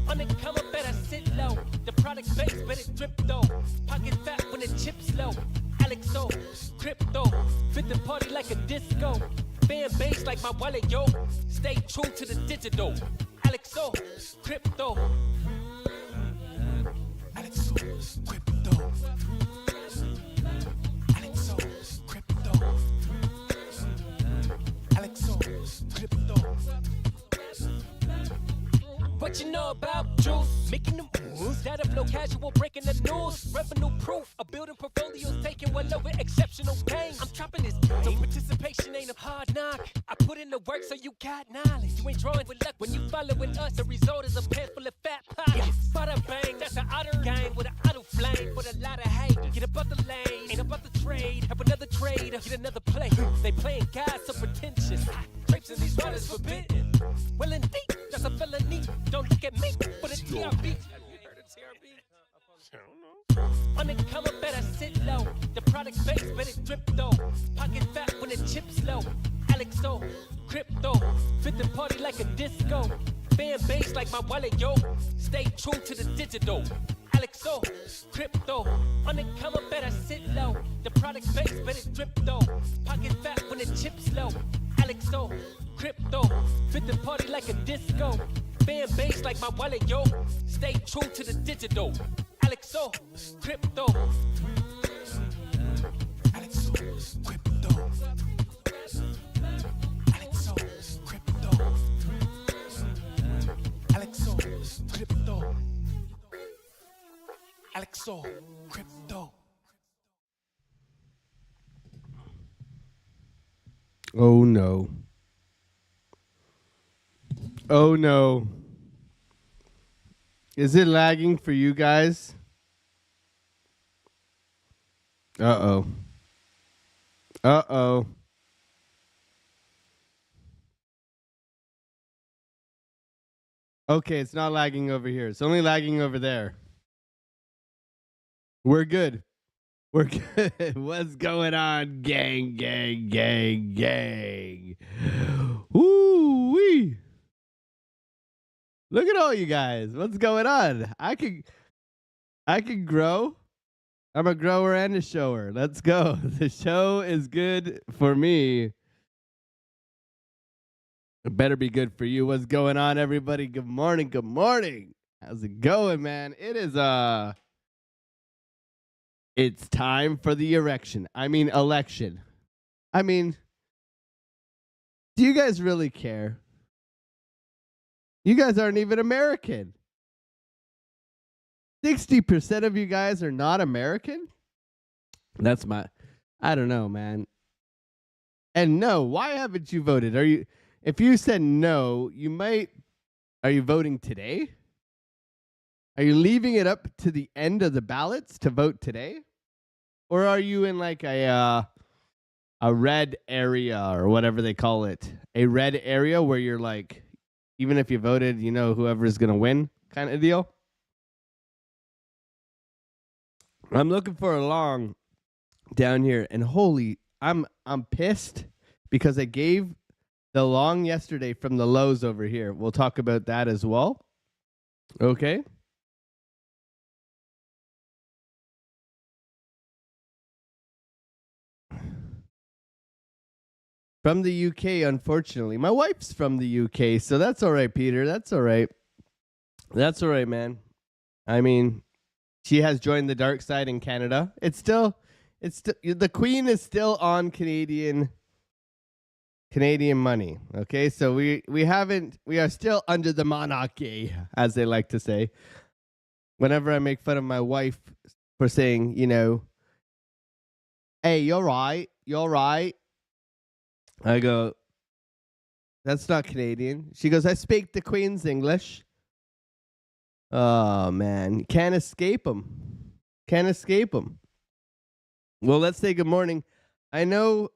Undercover better sit low. The product base better drip though. Pocket fat when the chips low. Alexo, crypto, fit the party like a disco. Fan base like my wallet, yo. Stay true to the digital. Alexo, crypto. Alexo, crypto. Alexo, crypto. Alexo, crypto. What you know about juice? Making the moves. Data flow casual, breaking the news. Revenue proof. A building portfolios taking well over exceptional pain. I'm trapping this game. So participation ain't a hard knock. I put in the work so you got knowledge. You ain't drawing with luck when you following us. The result is a pan full of fat pockets. Bada bang, that's an outer game with an auto flame. With a lot of hate. Get above the lane. Ain't about the trade. Have another trade. Get another play. They playing God so pretentious. Grapes in these waters forbidden. Well indeed, that's a felony. Don't look at me for the TRB. You heard of TRB? I don't know. Undercover better sit low. The product base better drip though. Pocket fat when the chips low. Alexo, crypto, fit the party like a disco. Fan base like my wallet, yo. Stay true to the digital. Alexo, crypto, undercover better sit low. The product base better drip though. Pocket fat when the chips low. Alexo, crypto, fit the party like a disco. Fan base like my wallet, yo. Stay true to the digital. Alexo, crypto. Alexo, crypto. Alexo, crypto. Alexo, crypto. Alexo, crypto. Oh no. Oh no. Is it lagging for you guys? Uh-oh. Uh-oh. Okay, it's not lagging over here. It's only lagging over there. We're good. We're good. What's going on, gang, gang, gang, gang? Woo-wee. Look at all you guys. What's going on? I could grow. I'm a grower and a shower. Let's go. The show is good for me. It better be good for you. What's going on, everybody? Good morning. Good morning. How's it going, man? It is it's time for the election. Do you guys really care? You guys aren't even American. 60% of you guys are not American? I don't know, man. And no, why haven't you voted? If you said no, are you voting today? Are you leaving it up to the end of the ballots to vote today? Or are you in like a red area or whatever they call it? A red area where you're like, even if you voted, you know whoever's going to win kind of deal? I'm looking for a long down here, and I'm pissed because I gave the long yesterday from the lows over here. We'll talk about that as well. Okay. From the UK, unfortunately. My wife's from the UK, so that's all right, Peter. That's all right. That's all right, man. I mean, she has joined the dark side in Canada. It's still the Queen is still on Canadian money. Okay, so we are still under the monarchy, as they like to say. Whenever I make fun of my wife for saying, hey, you're right, I go, that's not Canadian. She goes, I speak the Queen's English. Oh, man. Can't escape them. Well, let's say good morning. I know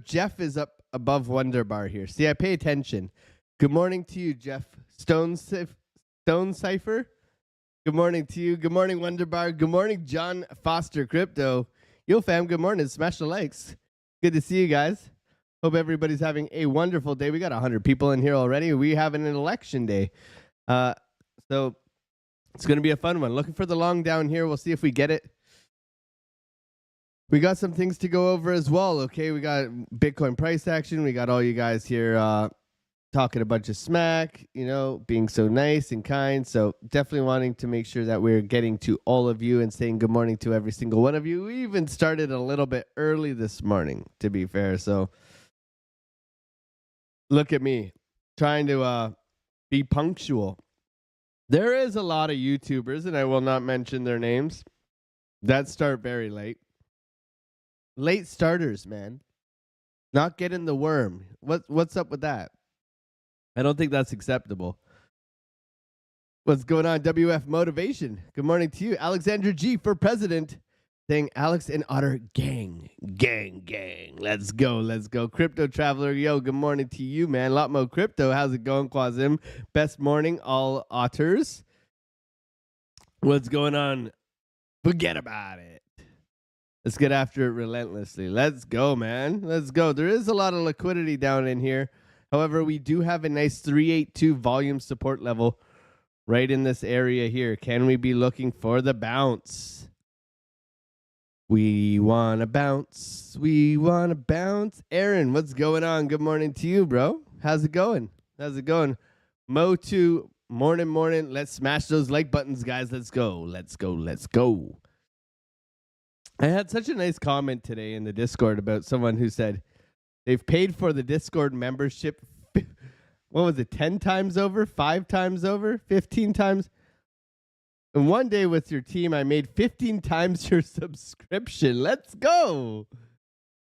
Jeff is up above Wonder Bar here. See, I pay attention. Good morning to you, Jeff. Stone Cipher. Good morning to you. Good morning, Wonderbar. Good morning, John Foster Crypto. Yo, fam, good morning. Smash the likes. Good to see you guys. Hope everybody's having a wonderful day. We got 100 people in here already. We have an election day. So it's going to be a fun one. Looking for the long down here. We'll see if we get it. We got some things to go over as well, okay? We got Bitcoin price action. We got all you guys here talking a bunch of smack, being so nice and kind. So definitely wanting to make sure that we're getting to all of you and saying good morning to every single one of you. We even started a little bit early this morning, to be fair. So look at me trying to be punctual. There is a lot of YouTubers, and I will not mention their names, that start very late. Late starters, man. Not getting the worm. What's up with that? I don't think that's acceptable. What's going on, WF Motivation? Good morning to you. Alexandra G for president. Saying Alex and Otter gang. Let's go. Crypto Traveler, yo, good morning to you, man. Lotmo Crypto, how's it going, Quasim? Best morning, all otters. What's going on? Forget about it. Let's get after it relentlessly. Let's go, man. Let's go. There is a lot of liquidity down in here. However, we do have a nice 382 volume support level right in this area here. Can we be looking for the bounce? We want to bounce. Aaron, what's going on? Good morning to you, bro. How's it going? Mo2, morning. Let's smash those like buttons, guys. Let's go. I had such a nice comment today in the Discord about someone who said they've paid for the Discord membership, what was it, 10 times over, 5 times over, 15 times? And one day with your team, I made 15 times your subscription. Let's go.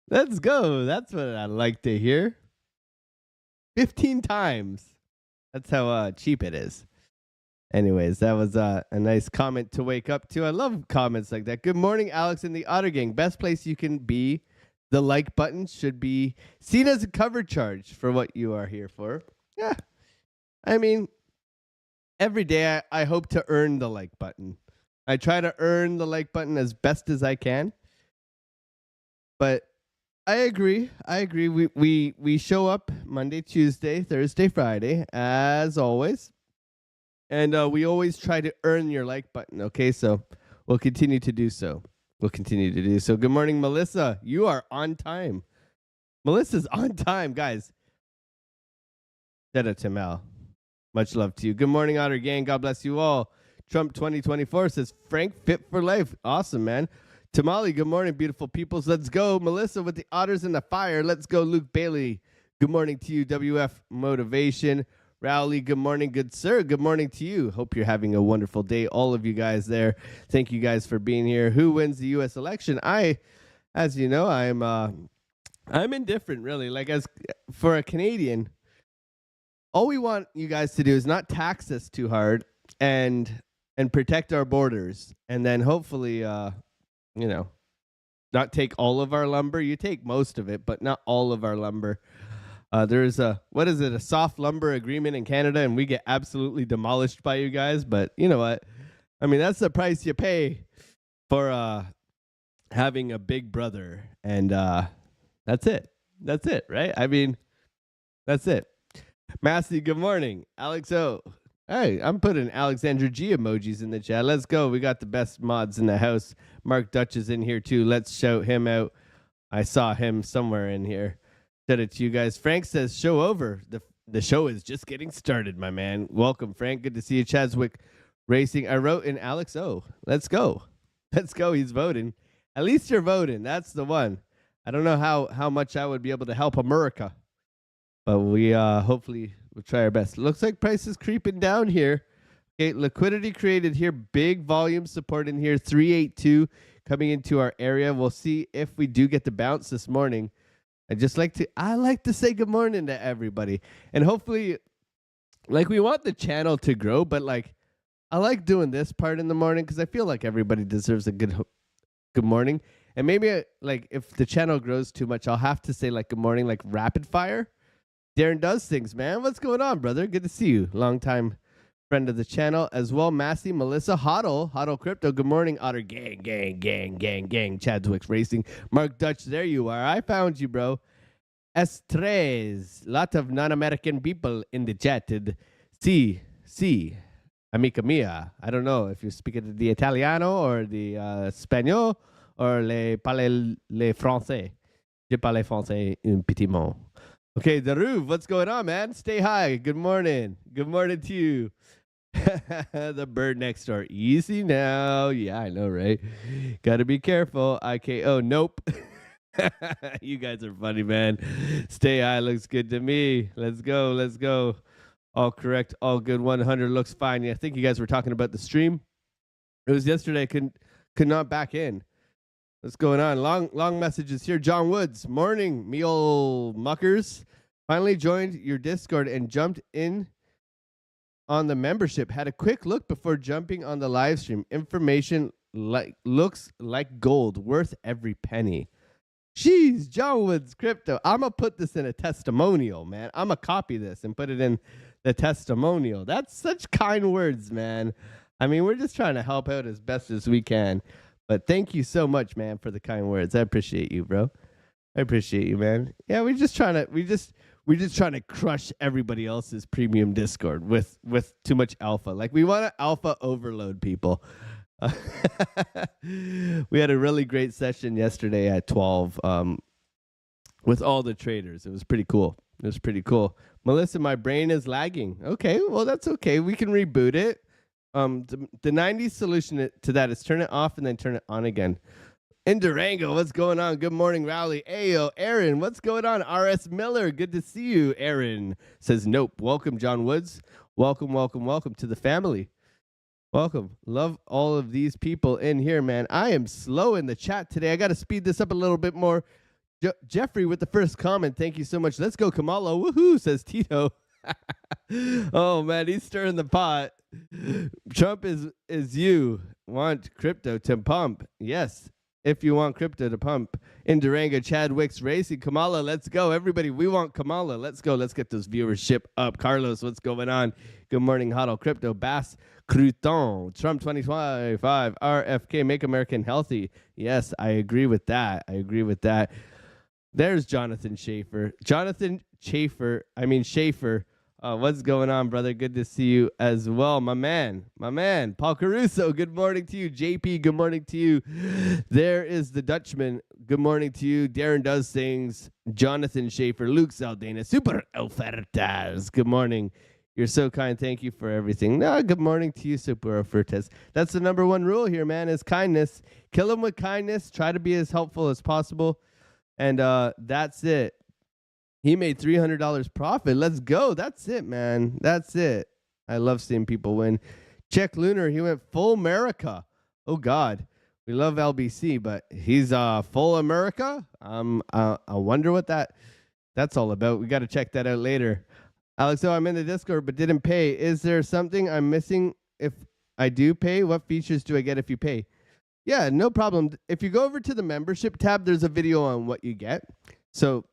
That's what I like to hear. 15 times. That's how cheap it is. Anyways, that was a nice comment to wake up to. I love comments like that. Good morning, Alex and the Otter Gang. Best place you can be. The like button should be seen as a cover charge for what you are here for. Yeah. I mean, every day I hope to earn the like button. I try to earn the like button as best as I can. But I agree. We show up Monday, Tuesday, Thursday, Friday, as always. And we always try to earn your like button, okay? So we'll continue to do so. Good morning, Melissa. You are on time. Melissa's on time, guys. Shout out to Mel. Much love to you. Good morning, Otter Gang. God bless you all. Trump 2024 says, Frank, fit for life. Awesome, man. Tamale, good morning, beautiful peoples. Let's go. Melissa with the otters in the fire. Let's go, Luke Bailey. Good morning to you, WF Motivation. Rowley, good morning, good sir. Good morning to you. Hope you're having a wonderful day. All of you guys there. Thank you guys for being here. Who wins the U.S. election? As you know, I'm indifferent, really. Like, as for a Canadian, all we want you guys to do is not tax us too hard and protect our borders, and then hopefully, not take all of our lumber. You take most of it, but not all of our lumber. There's a soft lumber agreement in Canada, and we get absolutely demolished by you guys. But you know what? I mean, that's the price you pay for having a big brother, and that's it. That's it, right? I mean, that's it. Massey, good morning. Alex O. Hey, I'm putting Alexandra G emojis in the chat. Let's go. We got the best mods in the house. Mark Dutch is in here too. Let's shout him out. I saw him somewhere in here. Said it to you guys. Frank says, show over. The show is just getting started, my man. Welcome, Frank. Good to see you. Chaswick Racing. I wrote in Alex O. Let's go. He's voting. At least you're voting. That's the one. I don't know how much I would be able to help America, but we hopefully we'll try our best. Looks like price is creeping down here. Okay, liquidity created here. Big volume support in here. 382 coming into our area. We'll see if we do get the bounce this morning. I like to say good morning to everybody. And hopefully, like, we want the channel to grow, but like, I like doing this part in the morning because I feel like everybody deserves a good morning. And maybe like if the channel grows too much, I'll have to say like good morning, like rapid fire. Darren does things, man. What's going on, brother? Good to see you. Long time friend of the channel as well. Massey, Melissa, Hodl Crypto. Good morning, Otter gang. Chadwick Racing. Mark Dutch, there you are. I found you, bro. Estrez. Lot of non-American people in the chat. Si, amica mia. I don't know if you're speaking the Italiano or the Espanol or le français. Je parle français un petit mot. Okay, Daruv, what's going on, man? Stay high. Good morning. Good morning to you. The bird next door. Easy now. Yeah, I know, right? Got to be careful. IKO. Nope. You guys are funny, man. Stay high looks good to me. Let's go. All correct. All good. 100 looks fine. Yeah, I think you guys were talking about the stream. It was yesterday. Could not back in. What's going on? Long messages here. John Woods. Morning, me old muckers. Finally joined your Discord and jumped in on the membership. Had a quick look before jumping on the live stream. Information looks like gold, worth every penny. Jeez, John Woods Crypto. I'm going to put this in a testimonial, man. I'm going to copy this and put it in the testimonial. That's such kind words, man. I mean, we're just trying to help out as best as we can. But thank you so much, man, for the kind words. I appreciate you, bro. I appreciate you, man. Yeah, we're just trying to crush everybody else's premium Discord with too much alpha. Like, we want to alpha overload people. We had a really great session yesterday at 12 with all the traders. It was pretty cool. Melissa, my brain is lagging. Okay, well, that's okay. We can reboot it. The 90s solution to that is turn it off and then turn it on again. In Durango, what's going on? Good morning, Rowley. Ayo, Aaron, what's going on? RS Miller, good to see you. Aaron says, nope. Welcome, John Woods. Welcome to the family. Welcome. Love all of these people in here, man. I am slow in the chat today. I got to speed this up a little bit more. Jeffrey with the first comment. Thank you so much. Let's go, Kamala. Woohoo, says Tito. Oh, man, he's stirring the pot. Trump is you. Want crypto to pump. Yes, if you want crypto to pump. In Durango, Chadwick's Racing. Kamala, let's go. Everybody, we want Kamala. Let's go. Let's get those viewership up. Carlos, what's going on? Good morning, Hodl Crypto. Bass Crouton. Trump 2025. RFK, make American healthy. Yes, I agree with that. There's Jonathan Schaefer. Schaefer. What's going on, brother? Good to see you as well. My man, Paul Caruso, good morning to you. JP, good morning to you. There is the Dutchman. Good morning to you. Darren Does Things. Jonathan Schaefer. Luke Saldana. Super Ofertas. Good morning. You're so kind. Thank you for everything. No, good morning to you, Super Ofertas. That's the number one rule here, man, is kindness. Kill them with kindness. Try to be as helpful as possible. And that's it. He made $300 profit. Let's go. That's it, man. That's it. I love seeing people win. Check Lunar. He went full America. Oh, God. We love LBC, but he's full America. I wonder what that's all about. We got to check that out later. Alex, I'm in the Discord, but didn't pay. Is there something I'm missing if I do pay? What features do I get if you pay? Yeah, no problem. If you go over to the membership tab, there's a video on what you get. So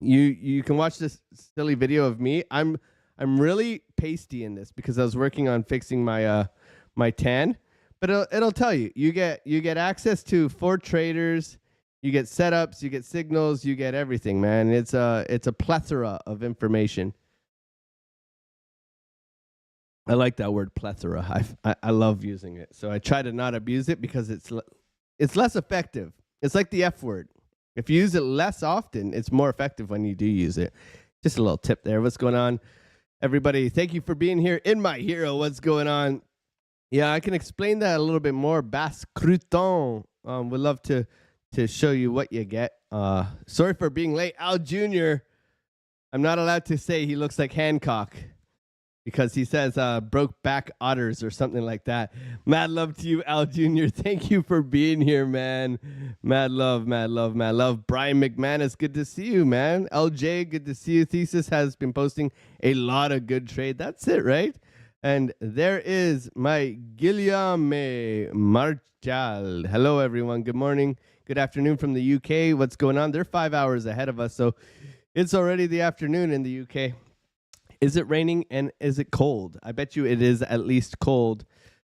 you can watch this silly video of me. I'm really pasty in this because I was working on fixing my my tan. But it'll tell you. You get access to 4 traders. You get setups. You get signals. You get everything, man. It's a plethora of information. I like that word plethora. I love using it. So I try to not abuse it because it's less effective. It's like the F word. If you use it less often, it's more effective when you do use it. Just a little tip there. What's going on, everybody? Thank you for being here in my hero. What's going on? Yeah, I can explain that a little bit more. Bass Crouton. Would love to show you what you get. Sorry for being late. Al Jr. I'm not allowed to say he looks like Hancock because he says broke back otters or something like that. Mad love to you, Al Jr. Thank you for being here, man. Mad love. Brian McManus, good to see you, man. LJ, good to see you. Thesis has been posting a lot of good trade. That's it, right? And there is my Guillaume Marchal. Hello, everyone. Good morning. Good afternoon from the UK. What's going on? They're 5 hours ahead of us, so it's already the afternoon in the UK. Is it raining and is it cold? I bet you it is at least cold.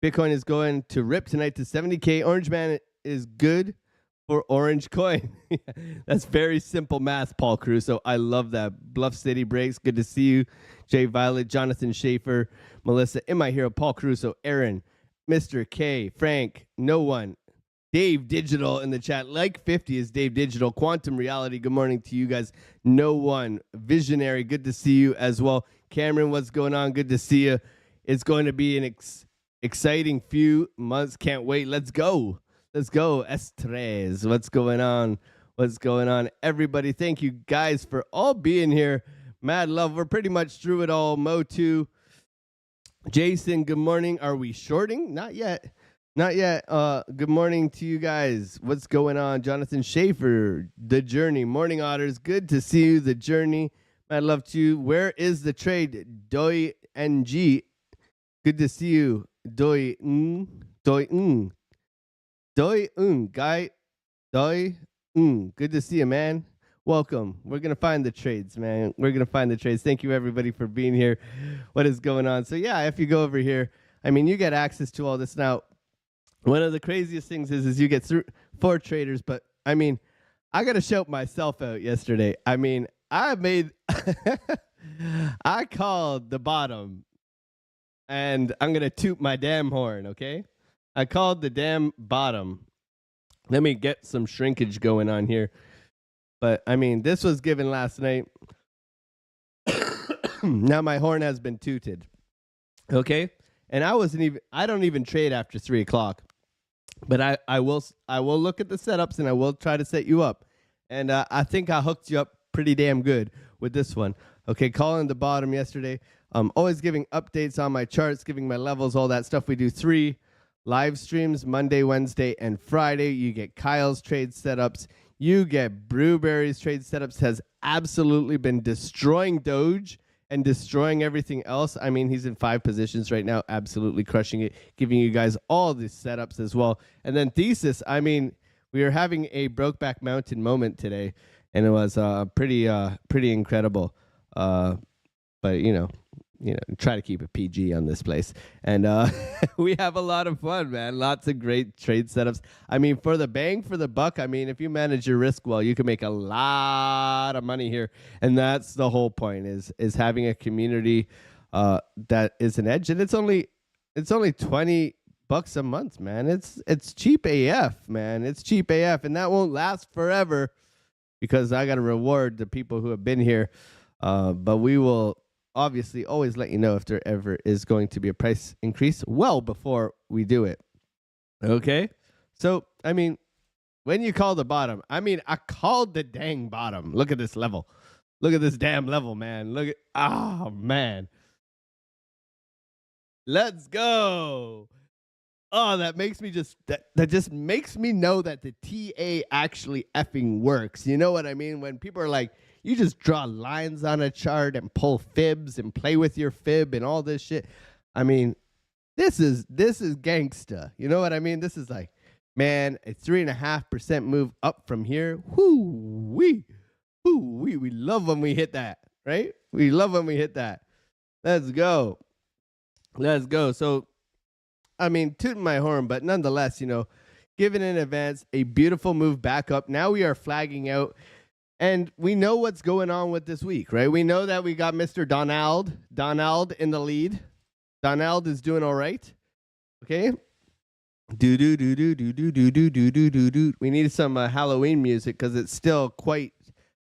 Bitcoin is going to rip tonight to 70K. Orange Man is good for orange coin. That's very simple math, Paul Caruso. I love that. Bluff City Breaks, good to see you. Jay Violet, Jonathan Schaefer, Melissa, In My Hero, Paul Caruso, Aaron, Mr. K, Frank, No One, Dave Digital in the chat. Like 50 is Dave Digital. Quantum Reality, good morning to you guys. No One, Visionary, good to see you as well. Cameron, what's going on? Good to see you. It's going to be an exciting few months. Can't wait. Let's go. Let's go. Estres, what's going on? What's going on? Everybody, thank you guys for all being here. Mad love. We're pretty much through it all. Mo 2. Jason, good morning. Are we shorting? Not yet. Not yet. Good morning to you guys. What's going on? Jonathan Schaefer, The Journey. Morning Otters. Good to see you, The Journey. Mad love to you. Where is the trade? Doi NG. Good to see you. Doi Doi guy. Doi good to see you, man. Welcome. We're gonna find the trades, man. We're gonna find the trades. Thank you everybody for being here. What is going on? So yeah, if you go over here, I mean, you get access to all this now. One of the craziest things is you get 4 traders, but I mean, I gotta shout myself out yesterday. I mean, I called the bottom, and I'm gonna toot my damn horn, okay? I called the damn bottom. Let me get some shrinkage going on here. But I mean, this was given last night. Now my horn has been tooted. Okay? And I don't even trade after 3 o'clock. But I will look at the setups and I will try to set you up. And I think I hooked you up pretty damn good with this one. Okay, calling the bottom yesterday. Always giving updates on my charts, giving my levels, all that stuff. We do 3 live streams Monday, Wednesday, and Friday. You get Kyle's trade setups. You get Brewberry's trade setups. Has absolutely been destroying Doge and destroying everything else. I mean, he's in 5 positions right now, absolutely crushing it, giving you guys all these setups as well. And then Thesis, I mean, we are having a Brokeback Mountain moment today, and it was pretty incredible. But you know, try to keep it PG on this place. And we have a lot of fun, man. Lots of great trade setups. I mean, for the bang for the buck, I mean, if you manage your risk well, you can make a lot of money here. And that's the whole point, is having a community that is an edge. And it's only $20 a month, man. It's cheap AF, man. It's cheap AF. And that won't last forever, because I got to reward the people who have been here. But we will obviously always let you know if there ever is going to be a price increase well before we do it. Okay? So, I mean, when you call the bottom, I mean, I called the dang bottom. Look at this level. Look at this damn level, man. Look at, oh, man. Let's go. Oh, that makes me that just makes me know that the TA actually effing works. You know what I mean? When people are like, you just draw lines on a chart and pull fibs and play with your fib and all this shit. I mean, this is gangsta. You know what I mean? This is like, man, a 3.5% move up from here. We love when we hit that, right? We love when we hit that. Let's go. So, I mean, tooting my horn, but nonetheless, given in advance a beautiful move back up. Now we are flagging out. And we know what's going on with this week, right? We know that we got Mr. Donald in the lead. Donald is doing all right. Okay. We need some Halloween music because it's still quite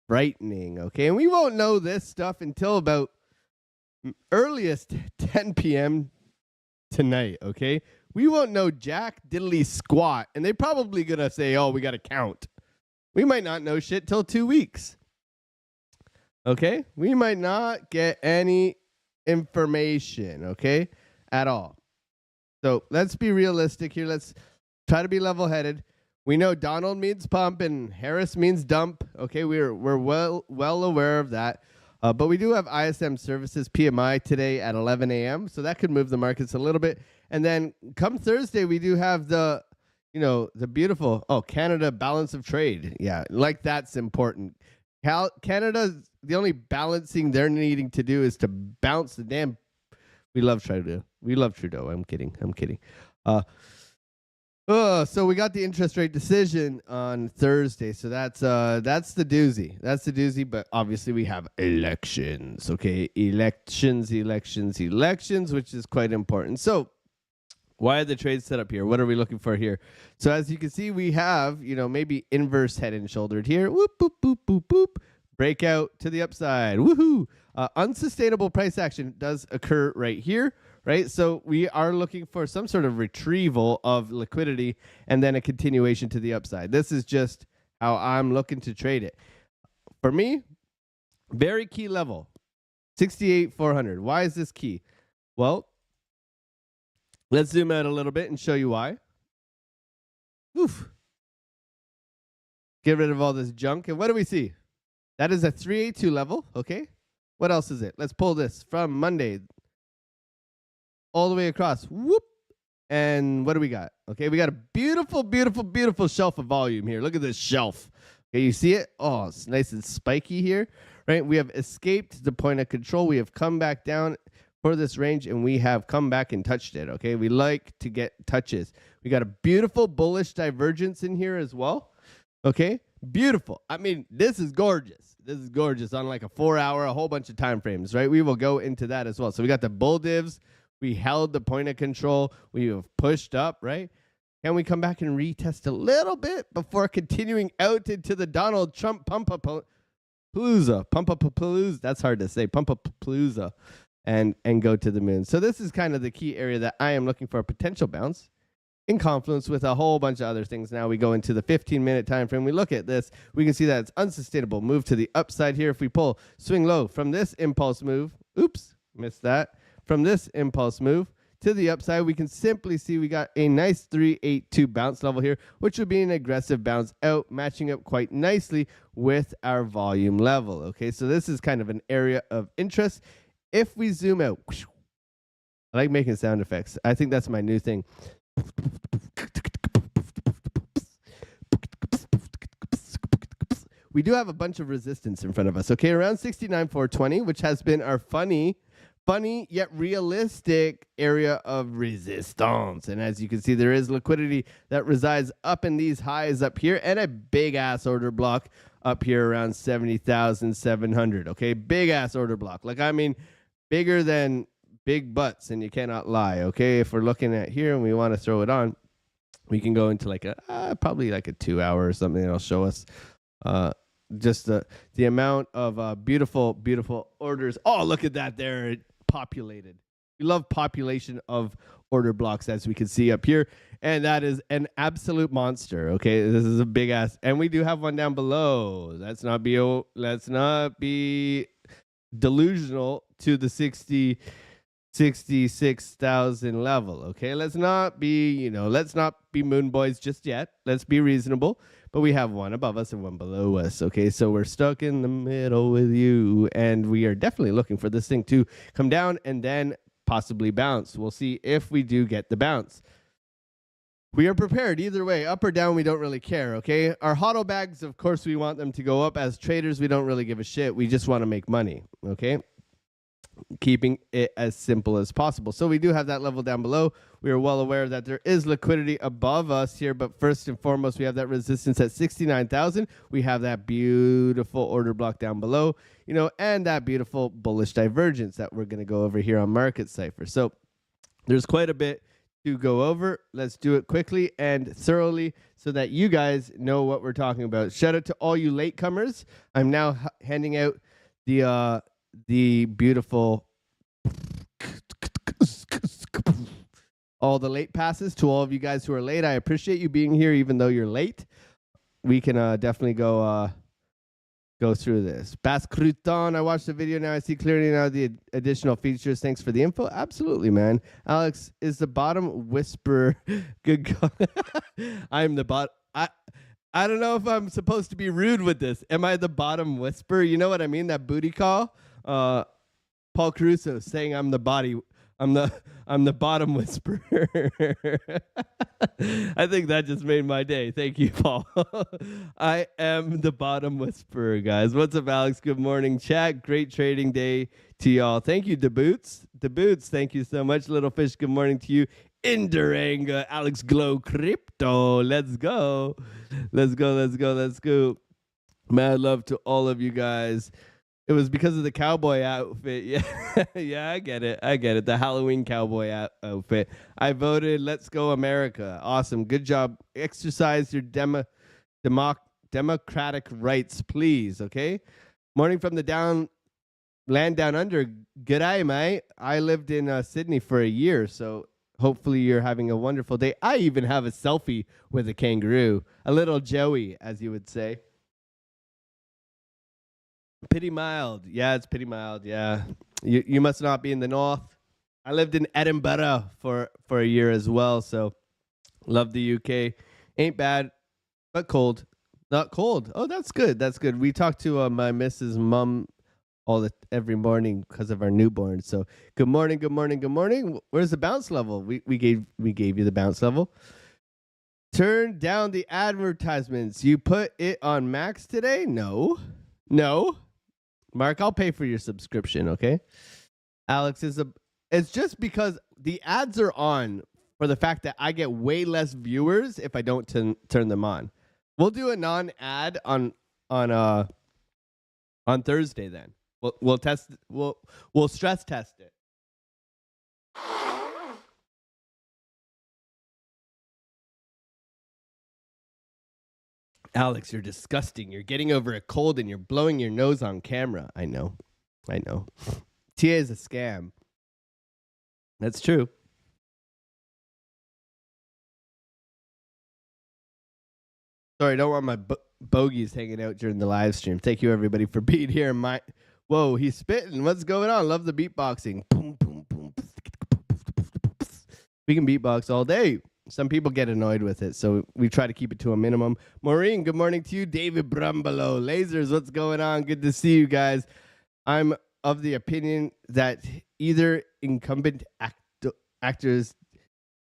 frightening. Okay. And we won't know this stuff until about earliest 10 p.m. tonight. Okay. We won't know jack diddly squat. And they're probably going to say, oh, we got to count. We might not know shit till 2 weeks. Okay? We might not get any information, okay, at all. So let's be realistic here. Let's try to be level-headed. We know Donald means pump and Harris means dump. Okay, we're well aware of that. But we do have ISM services PMI today at 11 a.m. So that could move the markets a little bit. And then come Thursday, we do have the beautiful, Canada balance of trade. Yeah, like that's important. Canada's the only balancing they're needing to do is to bounce the damn. We love Trudeau. We love Trudeau. I'm kidding. So we got the interest rate decision on Thursday. So that's the doozy. That's the doozy. But obviously we have elections. Okay, elections, which is quite important. So why are the trades set up here? What are we looking for here? So as you can see, we have, maybe inverse head and shouldered here. Whoop, boop, boop, boop, boop. Breakout to the upside. Woohoo! Unsustainable price action does occur right here, right? So we are looking for some sort of retrieval of liquidity and then a continuation to the upside. This is just how I'm looking to trade it. For me, very key level, 68,400. Why is this key? Well, let's zoom out a little bit and show you why. Oof. Get rid of all this junk. And what do we see? That is a 382 level, okay? What else is it? Let's pull this from Monday all the way across. Whoop. And what do we got? Okay, we got a beautiful, beautiful, beautiful shelf of volume here. Look at this shelf. Okay, you see it? Oh, it's nice and spiky here, right? We have escaped the point of control. We have come back down for this range, and we have come back and touched it, okay? We like to get touches. We got a beautiful bullish divergence in here as well, okay? Beautiful. I mean, this is gorgeous. This is gorgeous on like a 4-hour, a whole bunch of time frames, right? We will go into that as well. So we got the bull divs. We held the point of control. We have pushed up, right? Can we come back and retest a little bit before continuing out into the Donald Trump pump-up-palooza? Pump-up-palooza. That's hard to say. Pump-up-palooza. And go to the moon. So this is kind of the key area that I am looking for a potential bounce in confluence with a whole bunch of other things. Now we go into the 15-minute time frame. We look at this. We can see that it's unsustainable. Move to the upside here. If we pull swing low from this impulse move, oops, missed that. From this impulse move to the upside, we can simply see we got a nice 382 bounce level here, which would be an aggressive bounce out, matching up quite nicely with our volume level. Okay, so this is kind of an area of interest. If we zoom out, I like making sound effects. I think that's my new thing. We do have a bunch of resistance in front of us. Okay, around 69,420, which has been our funny yet realistic area of resistance. And as you can see, there is liquidity that resides up in these highs up here and a big ass order block up here around 70,700. Okay, big ass order block. Like, I mean, bigger than big butts, and you cannot lie. Okay, if we're looking at here and we want to throw it on, we can go into like a probably like a 2 hour or something that'll show us just the amount of beautiful orders. Oh, look at that there, populated. We love population of order blocks, as we can see up here, and that is an absolute monster. Okay, this is a big ass, and we do have one down below. Let's not be delusional to the 66,000 level. Okay, let's not be moon boys just yet. Let's be reasonable. But we have one above us and one below us. Okay, so we're stuck in the middle with you, and we are definitely looking for this thing to come down and then possibly bounce. We'll see if we do get the bounce. We are prepared either way, up or down. We don't really care. Okay, our hodl bags, of course, we want them to go up. As traders, we don't really give a shit. We just want to make money. Okay, keeping it as simple as possible. So we do have that level down below. We are well aware that there is liquidity above us here, but first and foremost, we have that resistance at 69,000. We have that beautiful order block down below, and that beautiful bullish divergence that we're going to go over here on Market Cipher. So there's quite a bit to go over. Let's do it quickly and thoroughly so that you guys know what we're talking about. Shout out to all you latecomers. I'm now handing out the beautiful all the late passes to all of you guys who are late. I appreciate you being here even though you're late. We can definitely go through this. Bass Crouton, I watched the video now. I see clearly now the additional features. Thanks for the info. Absolutely, man. Alex, is the bottom whisperer good? I'm the bot. I don't know if I'm supposed to be rude with this. Am I the bottom whisperer? You know what I mean? That booty call. Paul Caruso saying I'm the bottom whisperer. I think that just made my day. Thank you, Paul. I am the bottom whisperer, guys. What's up, Alex? Good morning, chat. Great trading day to y'all. Thank you, DeBoots. DeBoots, thank you so much. Little Fish, good morning to you. In Duranga, Alex Glow Crypto. Let's go. Let's go. Let's go. Let's go. Mad love to all of you guys. It was because of the cowboy outfit. Yeah, yeah, I get it. I get it. The Halloween cowboy outfit. I voted. Let's go, America. Awesome. Good job. Exercise your democratic rights, please. Okay. Morning from the land down under. G'day, mate. I lived in Sydney for a year, so hopefully you're having a wonderful day. I even have a selfie with a kangaroo, a little Joey, as you would say. Pretty mild. Yeah, it's pretty mild. Yeah. You must not be in the north. I lived in Edinburgh for a year as well, so love the UK. Ain't bad, but cold. Not cold. Oh, that's good. That's good. We talk to my Mrs. Mum every morning because of our newborn. So good morning, good morning, good morning. Where's the bounce level? We gave you the bounce level. Turn down the advertisements. You put it on max today? No. Mark, I'll pay for your subscription, okay? Alex, it's just because the ads are on for the fact that I get way less viewers if I don't turn them on. We'll do a non-ad on Thursday then. We'll test we'll stress test it. Alex, you're disgusting. You're getting over a cold and you're blowing your nose on camera. I know. TA is a scam. That's true. Sorry, I don't want my bogeys hanging out during the live stream. Thank you, everybody, for being here. Whoa, he's spitting. What's going on? Love the beatboxing. Boom, boom, boom. We can beatbox all day. Some people get annoyed with it, so we try to keep it to a minimum. Maureen, good morning to you. David Brumbelow. Lasers, what's going on? Good to see you guys. I'm of the opinion that either incumbent actors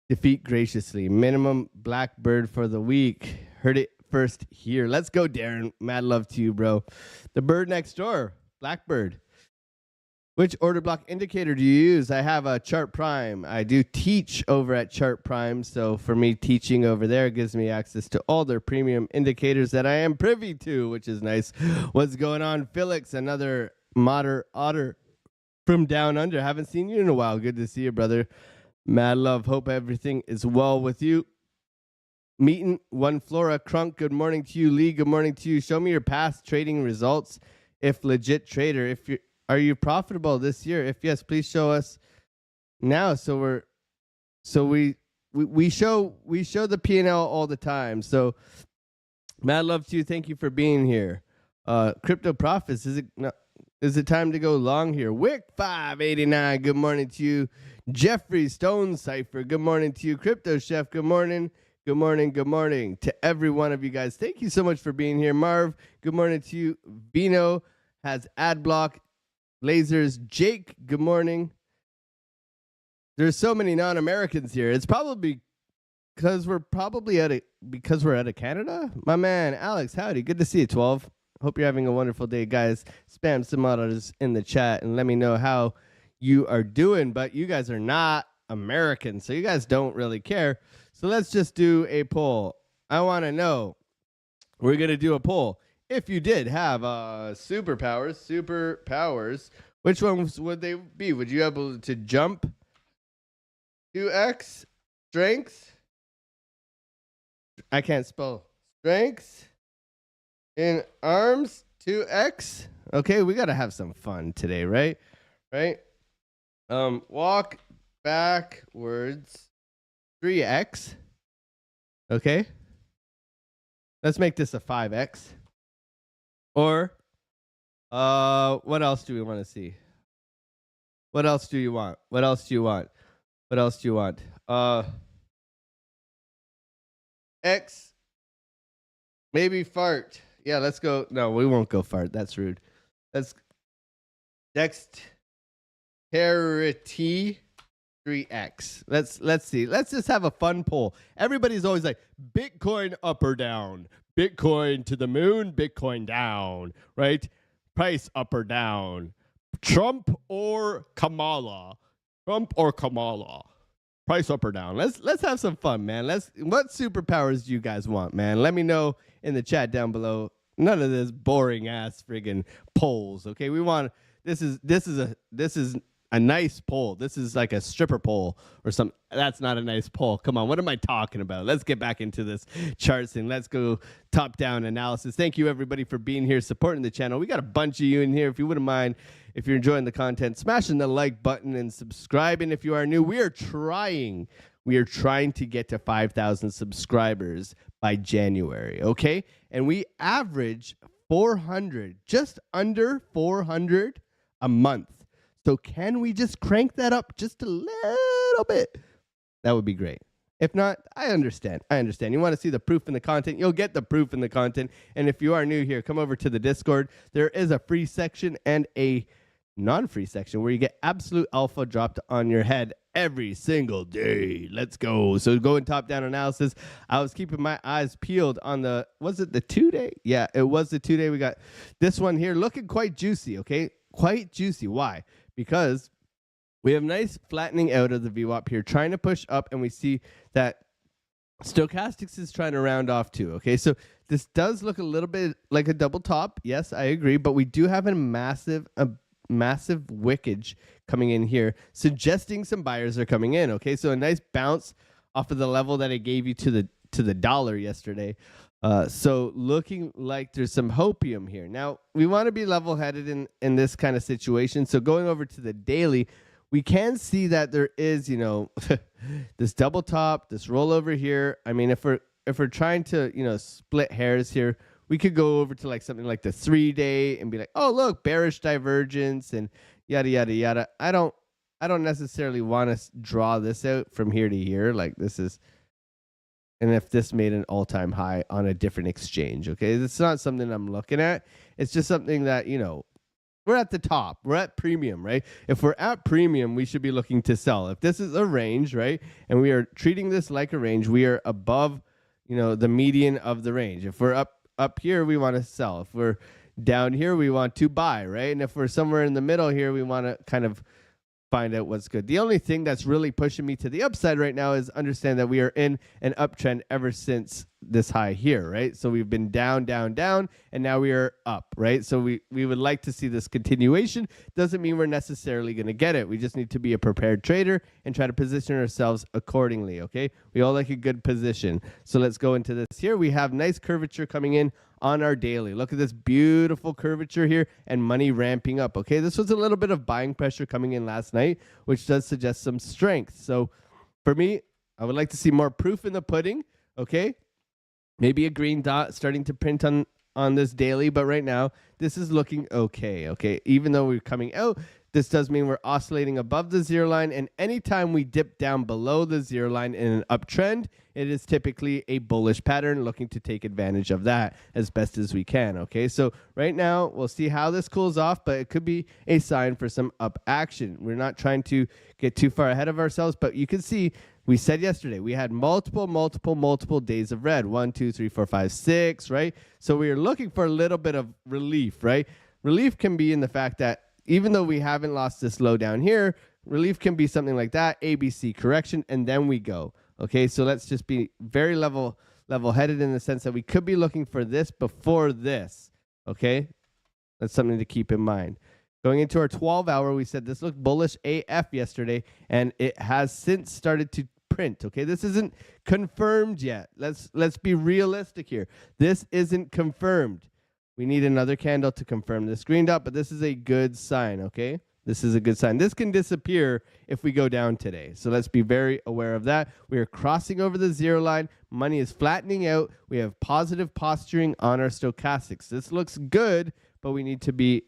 defeat graciously. Minimum Blackbird for the week. Heard it first here. Let's go, Darren. Mad love to you, bro. The bird next door, Blackbird. Which order block indicator do you use? I have a Chart Prime. I do teach over at Chart Prime, so for me, teaching over there gives me access to all their premium indicators that I am privy to, which is nice. What's going on, Felix? Another modder otter from down under. Haven't seen you in a while. Good to see you, brother. Mad love. Hope everything is well with you. Meetin' One Flora Crunk. Good morning to you, Lee. Good morning to you. Show me your past trading results. If legit trader, are you profitable this year? If yes, please show us now. We show the P&L all the time. So mad love to you. Thank you for being here. Crypto Profits, is it time to go long here? Wick 589. Good morning to you. Jeffrey Stone Cipher. Good morning to you. Crypto Chef. Good morning. Good morning. Good morning to every one of you guys. Thank you so much for being here. Marv, good morning to you. Vino has ad block. Lasers, Jake, good morning. There's so many non-Americans here. It's probably because we're out of Canada. My man, Alex, howdy. Good to see you, 12. Hope you're having a wonderful day, guys. Spam some others in the chat and let me know how you are doing. But you guys are not American, so you guys don't really care. So let's just do a poll. I want to know. We're going to do a poll. If you did have superpowers, which ones would they be? Would you be able to jump 2x, strength? I can't spell strength in arms 2x. Okay, we got to have some fun today, right? Walk backwards 3x. Okay. Let's make this a 5x. Or, what else do we want to see? What else do you want? X, maybe fart. Yeah, let's go. No, we won't go fart. That's rude. Let's dexterity 3x. Let's see. Let's just have a fun poll. Everybody's always like, Bitcoin up or down? Bitcoin to the moon, Bitcoin down, right? Price up or down? Trump or Kamala? Trump or Kamala? Price up or down? Let's have some fun, man. What superpowers do you guys want, man? Let me know in the chat down below. None of this boring ass friggin' polls, okay? We want this is a nice poll. This is like a stripper poll or something. That's not a nice poll. Come on, what am I talking about? Let's get back into this charts thing. Let's go top-down analysis. Thank you, everybody, for being here, supporting the channel. We got a bunch of you in here. If you wouldn't mind, if you're enjoying the content, smashing the like button and subscribing if you are new. We are trying to get to 5,000 subscribers by January, okay? And we average 400, just under 400 a month. So can we just crank that up just a little bit? That would be great. If not, I understand. You want to see the proof in the content? You'll get the proof in the content. And if you are new here, come over to the Discord. There is a free section and a non-free section where you get absolute alpha dropped on your head every single day. Let's go. So go in top-down analysis. I was keeping my eyes peeled on was it the 2-day? Yeah, it was the 2-day. We got this one here looking quite juicy, okay? Quite juicy. Why? Because we have nice flattening out of the VWAP here, trying to push up, and we see that stochastics is trying to round off too. Okay, so this does look a little bit like a double top. Yes, I agree, but we do have a massive wickage coming in here, suggesting some buyers are coming in. Okay, so a nice bounce off of the level that I gave you to the dollar yesterday. So looking like there's some hopium here. Now, we want to be level-headed in this kind of situation. So going over to the daily, we can see that there is, this double top, this rollover here. I mean, if we're trying to, split hairs here, we could go over to like something like the 3-day and be like, oh, look, bearish divergence and yada, yada, yada. I don't necessarily want to draw this out from here to here. Like this is... And if this made an all-time high on a different exchange, okay? It's not something I'm looking at. It's just something that, we're at the top. We're at premium, right? If we're at premium, we should be looking to sell. If this is a range, right, and we are treating this like a range, we are above, the median of the range. If we're up here, we want to sell. If we're down here, we want to buy, right? And if we're somewhere in the middle here, we want to kind of find out what's good. The only thing that's really pushing me to the upside right now is understand that we are in an uptrend ever since this high here, right? So we've been down, down, down, and now we are up, right? So we would like to see this continuation. Doesn't mean we're necessarily going to get it. We just need to be a prepared trader and try to position ourselves accordingly, okay? We all like a good position. So let's go into this here. We have nice curvature coming in on our daily. Look at this beautiful curvature here and money ramping up, okay? This was a little bit of buying pressure coming in last night, which does suggest some strength. So for me, I would like to see more proof in the pudding, okay? Maybe a green dot starting to print on this daily, but right now, this is looking okay, okay? Even though we're coming out, this does mean we're oscillating above the zero line, and anytime we dip down below the zero line in an uptrend, it is typically a bullish pattern looking to take advantage of that as best as we can, okay? So right now, we'll see how this cools off, but it could be a sign for some up action. We're not trying to get too far ahead of ourselves, but you can see we said yesterday we had multiple days of red. 1, 2, 3, 4, 5, 6, right? So we are looking for a little bit of relief, right? Relief can be in the fact that even though we haven't lost this low down here, relief can be something like that, ABC correction, and then we go. Okay, so let's just be very level-headed in the sense that we could be looking for this before this. Okay, that's something to keep in mind. Going into our 12-hour, we said this looked bullish AF yesterday, and it has since started to print. Okay, this isn't confirmed yet. Let's be realistic here. This isn't confirmed. We need another candle to confirm this green dot, but this is a good sign, okay? This is a good sign. This can disappear if we go down today. So let's be very aware of that. We are crossing over the zero line. Money is flattening out. We have positive posturing on our stochastics. This looks good, but we need to be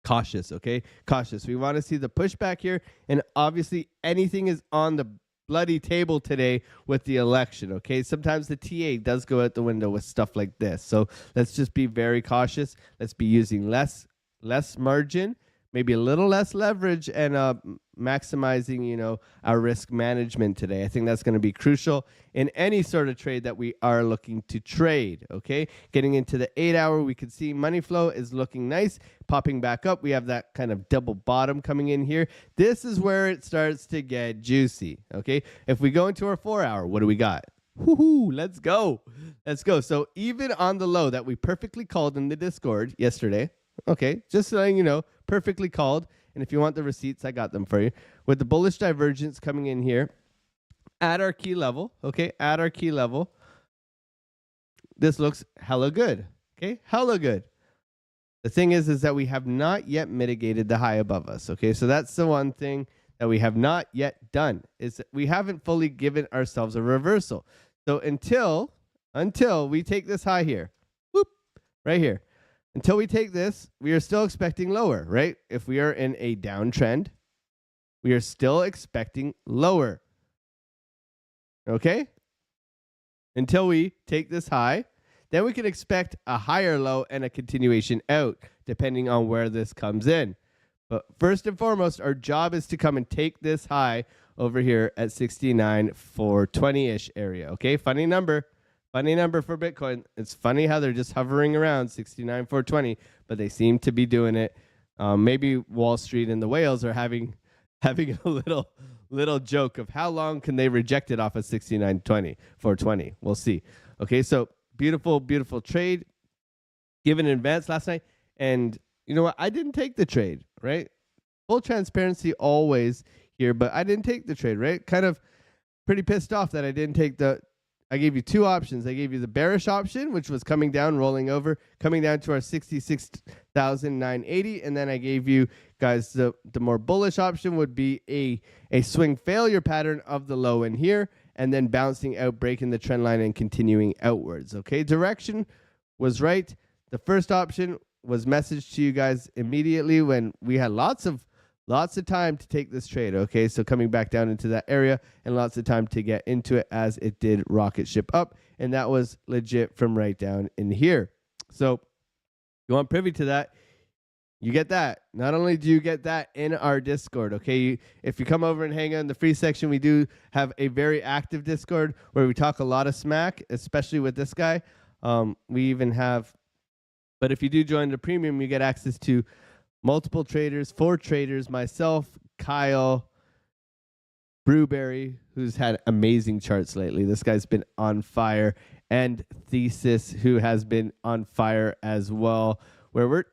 cautious, okay? Cautious. We want to see the pushback here, and obviously anything is on the bloody table today with the election, okay? Sometimes the TA does go out the window with stuff like this. So let's just be very cautious. Let's be using less margin, maybe a little less leverage and maximizing, our risk management today. I think that's going to be crucial in any sort of trade that we are looking to trade. Okay, getting into the 8-hour, we can see money flow is looking nice, popping back up. We have that kind of double bottom coming in here. This is where it starts to get juicy. Okay, if we go into our 4-hour, what do we got? Woohoo, let's go. Let's go. So even on the low that we perfectly called in the Discord yesterday, okay, just letting you know, perfectly called. And if you want the receipts, I got them for you. With the bullish divergence coming in here at our key level, okay, at our key level, this looks hella good, okay, hella good. The thing is that we have not yet mitigated the high above us, okay? So that's the one thing that we have not yet done, is that we haven't fully given ourselves a reversal. So until we take this high here, whoop, right here, until we take this, we are still expecting lower, right? If we are in a downtrend, we are still expecting lower. Okay? Until we take this high, then we can expect a higher low and a continuation out, depending on where this comes in. But first and foremost, our job is to come and take this high over here at 69,420-ish area. Okay? Funny number for Bitcoin. It's funny how they're just hovering around 69,420, but they seem to be doing it. Maybe Wall Street and the whales are having a little joke of how long can they reject it off of 69,420. We'll see. Okay, so beautiful trade given in advance last night. And you know what? I didn't take the trade, right? Full transparency always here, but I didn't take the trade, right? Kind of pretty pissed off that I didn't take I gave you two options. I gave you the bearish option, which was coming down, rolling over, coming down to our 66,980. And then I gave you guys the more bullish option would be a swing failure pattern of the low in here, and then bouncing out, breaking the trend line and continuing outwards. Okay, direction was right. The first option was messaged to you guys immediately when we had lots of time to take this trade. Okay, so coming back down into that area and lots of time to get into it as it did rocket ship up, and that was legit from right down in here. So you want privy to that, you get that. Not only do you get that in our Discord, okay, if you come over and hang out in the free section, we do have a very active Discord where we talk a lot of smack, especially with this guy. We even have, but if you do join the premium, you get access to multiple traders, 4 traders, myself, Kyle, Brewberry, who's had amazing charts lately. This guy's been on fire, and Thesis, who has been on fire as well, where we're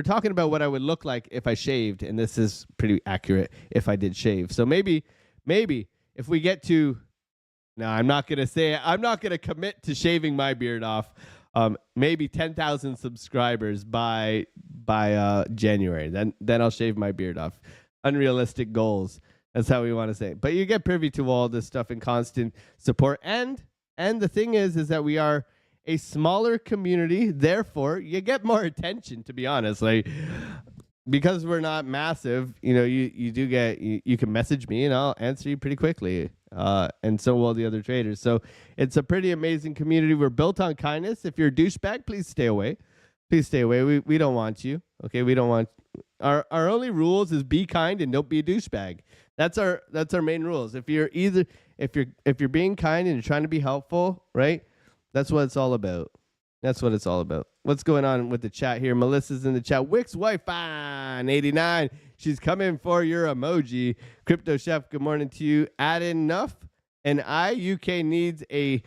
talking about what I would look like if I shaved, and this is pretty accurate if I did shave. So maybe if we get to, no, I'm not going to say it. I'm not going to commit to shaving my beard off. Maybe 10,000 subscribers by January. Then I'll shave my beard off. Unrealistic goals. That's how we want to say it. But you get privy to all this stuff in constant support. And the thing is that we are a smaller community. Therefore, you get more attention, to be honest. Like, because we're not massive, you do get, you can message me and I'll answer you pretty quickly. And so will the other traders. So it's a pretty amazing community. We're built on kindness. If you're a douchebag, please stay away. Please stay away. We don't want you. Okay, we don't want. Our only rules is be kind and don't be a douchebag. That's our main rules. If you're being kind and you're trying to be helpful, right? That's what it's all about. That's what it's all about. What's going on with the chat here? Melissa's in the chat. Wick's wife, fine, 89. She's coming for your emoji. Crypto Chef, good morning to you. Add enough. And UK needs a,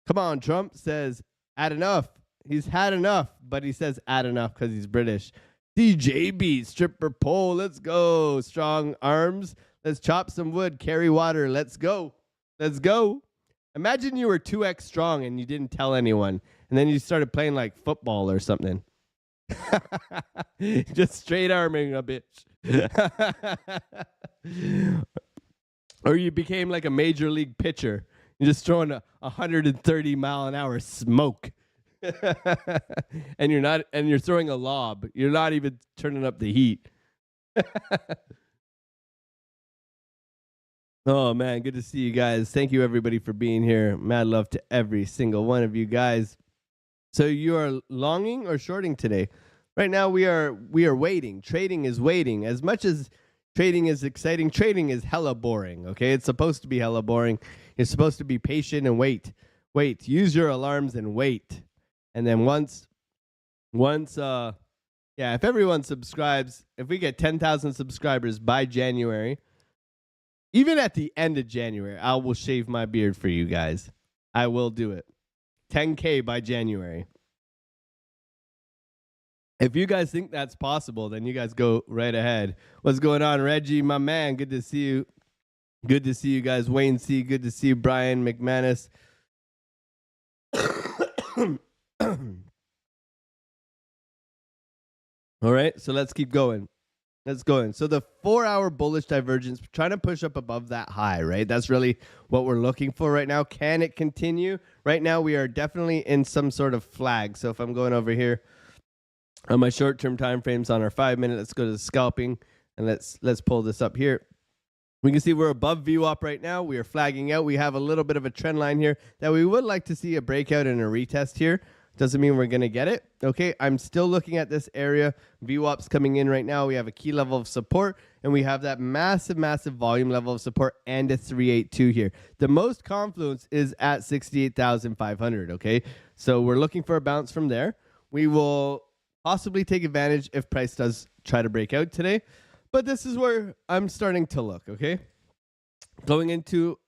come on, Trump says add enough. He's had enough, but he says add enough because he's British. DJB, stripper pole, let's go. Strong arms, let's chop some wood, carry water, let's go. Let's go. Imagine you were 2x strong and you didn't tell anyone, and then you started playing like football or something. Just straight arming a bitch. Or you became like a major league pitcher. You're just throwing a 130 mile an hour smoke. and you're throwing a lob. You're not even turning up the heat. Oh man, good to see you guys. Thank you everybody for being here. Mad love to every single one of you guys. So you are longing or shorting today? Right now we are waiting. Trading is waiting. As much as trading is exciting, trading is hella boring. Okay, it's supposed to be hella boring. You're supposed to be patient and wait. Use your alarms and wait. And then once if everyone subscribes, if we get 10,000 subscribers by January, even at the end of January, I will shave my beard for you guys. I will do it. 10K by January. If you guys think that's possible, then you guys go right ahead. What's going on, Reggie, my man? Good to see you. Good to see you guys. Wayne C. Good to see you, Brian McManus. All right, so let's keep going. Let's go in. So the 4-hour bullish divergence, trying to push up above that high, right? That's really what we're looking for right now. Can it continue? Right now, we are definitely in some sort of flag. So if I'm going over here on my short-term time frames on our 5-minute, let's go to the scalping, and let's pull this up here. We can see we're above VWAP right now. We are flagging out. We have a little bit of a trend line here that we would like to see a breakout and a retest here. Doesn't mean we're going to get it. Okay, I'm still looking at this area. VWAP's coming in right now. We have a key level of support, and we have that massive volume level of support and a 382 here. The most confluence is at 68,500, okay? So we're looking for a bounce from there. We will possibly take advantage if price does try to break out today, but this is where I'm starting to look, okay? Going into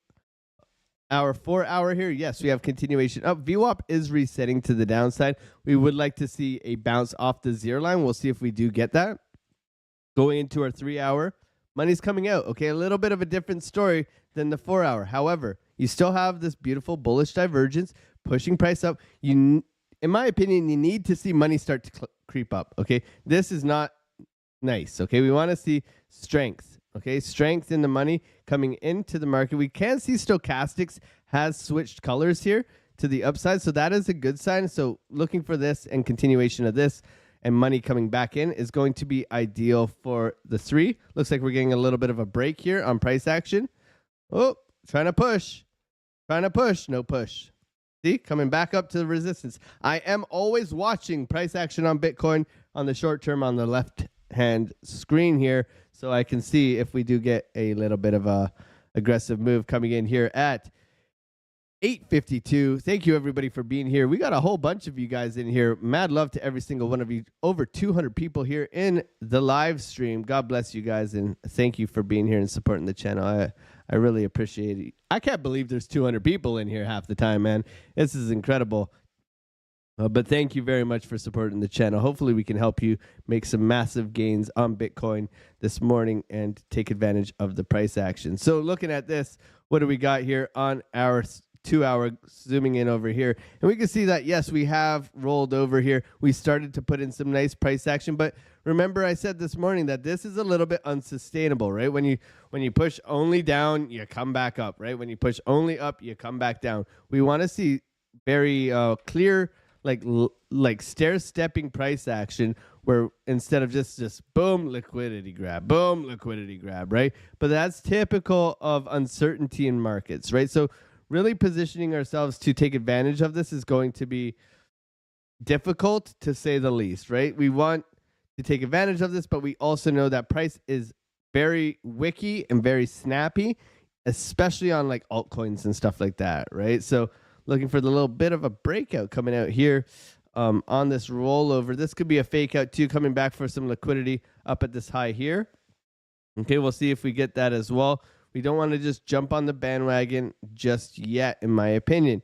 our 4-hour here, yes, we have continuation up. VWAP is resetting to the downside. We would like to see a bounce off the 0 line. We'll see if we do get that. Going into our 3-hour, money's coming out. Okay, a little bit of a different story than the 4-hour. However, you still have this beautiful bullish divergence pushing price up. In my opinion, you need to see money start to creep up. Okay, this is not nice. Okay, we want to see strength. Okay, strength in the money coming into the market. We can see stochastics has switched colors here to the upside, so that is a good sign. So looking for this and continuation of this and money coming back in is going to be ideal for the 3. Looks like we're getting a little bit of a break here on price action. Oh, trying to push, no push. See, coming back up to the resistance. I am always watching price action on Bitcoin on the short term on the left hand screen here, so I can see if we do get a little bit of a aggressive move coming in here at 8:52. Thank you everybody for being here. We got a whole bunch of you guys in here. Mad love to every single one of you. Over 200 people here in the live stream. God bless you guys, and thank you for being here and supporting the channel. I really appreciate it. I can't believe there's 200 people in here half the time, man. This is incredible. But thank you very much for supporting the channel. Hopefully we can help you make some massive gains on Bitcoin this morning and take advantage of the price action. So looking at this, what do we got here on our 2-hour, zooming in over here? And we can see that, yes, we have rolled over here. We started to put in some nice price action. But remember I said this morning that this is a little bit unsustainable, right? When you push only down, you come back up, right? When you push only up, you come back down. We want to see very clear, like stair-stepping price action where instead of just boom, liquidity grab, right? But that's typical of uncertainty in markets, right? So really positioning ourselves to take advantage of this is going to be difficult, to say the least, right? We want to take advantage of this, but we also know that price is very wicky and very snappy, especially on like altcoins and stuff like that, right? So looking for the little bit of a breakout coming out here on this rollover. This could be a fake out too, coming back for some liquidity up at this high here. Okay, we'll see if we get that as well. We don't want to just jump on the bandwagon just yet, in my opinion.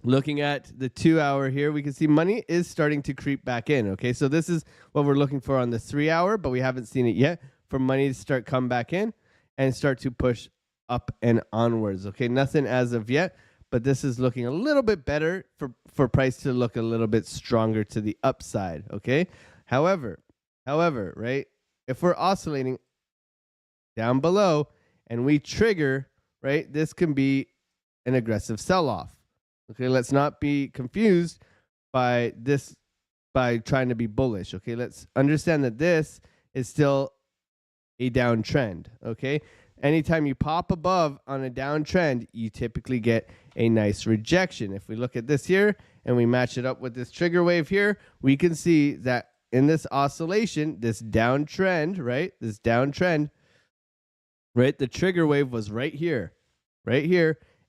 Looking at the 2-hour here, we can see money is starting to creep back in. Okay, so this is what we're looking for on the 3-hour, but we haven't seen it yet, for money to start come back in and start to push up and onwards. Okay, nothing as of yet, but this is looking a little bit better for price to look a little bit stronger to the upside. Okay, however, right, if we're oscillating down below and we trigger, right, this can be an aggressive sell-off. Okay, let's not be confused by this, by trying to be bullish. Okay, let's understand that this is still a downtrend. Okay, anytime you pop above on a downtrend, you typically get a nice rejection. If we look at this here and we match it up with this trigger wave here, we can see that in this oscillation, this downtrend, right? This downtrend, right? The trigger wave was right here,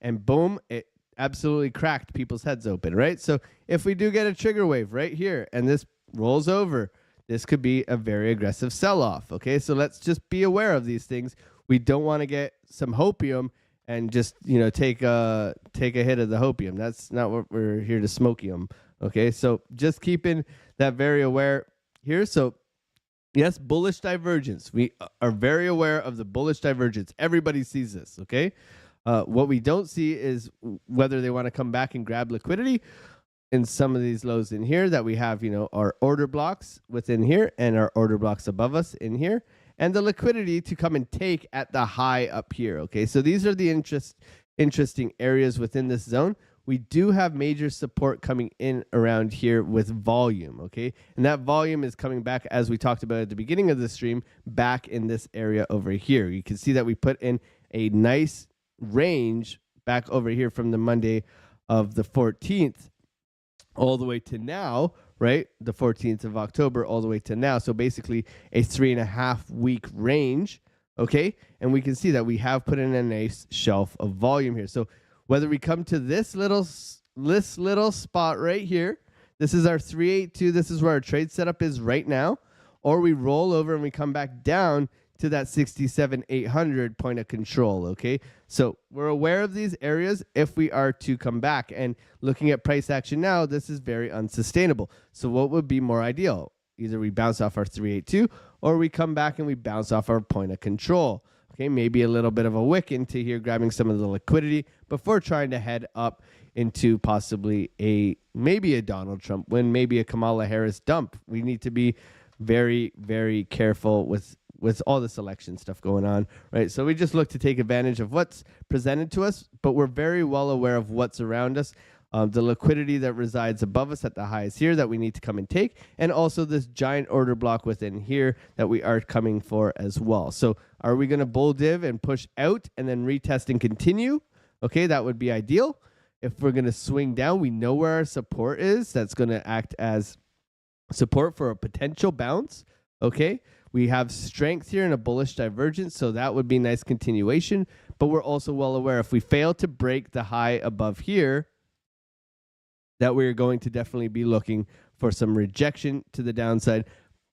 and boom, it absolutely cracked people's heads open, right? So if we do get a trigger wave right here and this rolls over, this could be a very aggressive sell-off, okay? So let's just be aware of these things. We don't want to get some hopium and just, take a hit of the hopium. That's not what we're here to smokium, okay? So just keeping that very aware here. So yes, bullish divergence. We are very aware of the bullish divergence. Everybody sees this, okay? What we don't see is whether they want to come back and grab liquidity in some of these lows in here that we have, our order blocks within here and our order blocks above us in here, and the liquidity to come and take at the high up here, okay? So these are the interesting areas within this zone. We do have major support coming in around here with volume, okay? And that volume is coming back, as we talked about at the beginning of the stream, back in this area over here. You can see that we put in a nice range back over here from the Monday of the 14th all the way to now, right? The 14th of October all the way to now. So basically a 3.5 week range, okay? And we can see that we have put in a nice shelf of volume here. So whether we come to this little spot right here, this is our 382, this is where our trade setup is right now, or we roll over and we come back down to that 67,800 point of control, okay? So we're aware of these areas if we are to come back. And looking at price action now, this is very unsustainable. So what would be more ideal? Either we bounce off our 382 or we come back and we bounce off our point of control. Okay, maybe a little bit of a wick into here, grabbing some of the liquidity before trying to head up into possibly maybe a Donald Trump win, maybe a Kamala Harris dump. We need to be very, very careful with all this election stuff going on, right? So we just look to take advantage of what's presented to us, but we're very well aware of what's around us. The liquidity that resides above us at the highs here that we need to come and take, and also this giant order block within here that we are coming for as well. So are we going to bull div and push out and then retest and continue? Okay, that would be ideal. If we're going to swing down, we know where our support is. That's going to act as support for a potential bounce. Okay, we have strength here in a bullish divergence, so that would be nice continuation. But we're also well aware if we fail to break the high above here, that we're going to definitely be looking for some rejection to the downside,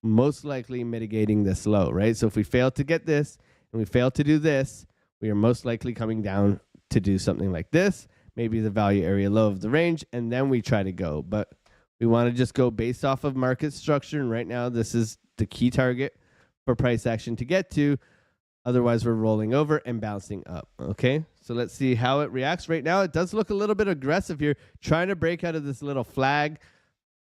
most likely mitigating this low, right? So if we fail to get this and we fail to do this, we are most likely coming down to do something like this, maybe the value area low of the range, and then we try to go. But we want to just go based off of market structure, and right now this is the key target for price action to get to. Otherwise, we're rolling over and bouncing up, okay? So let's see how it reacts. Right now, it does look a little bit aggressive here, trying to break out of this little flag.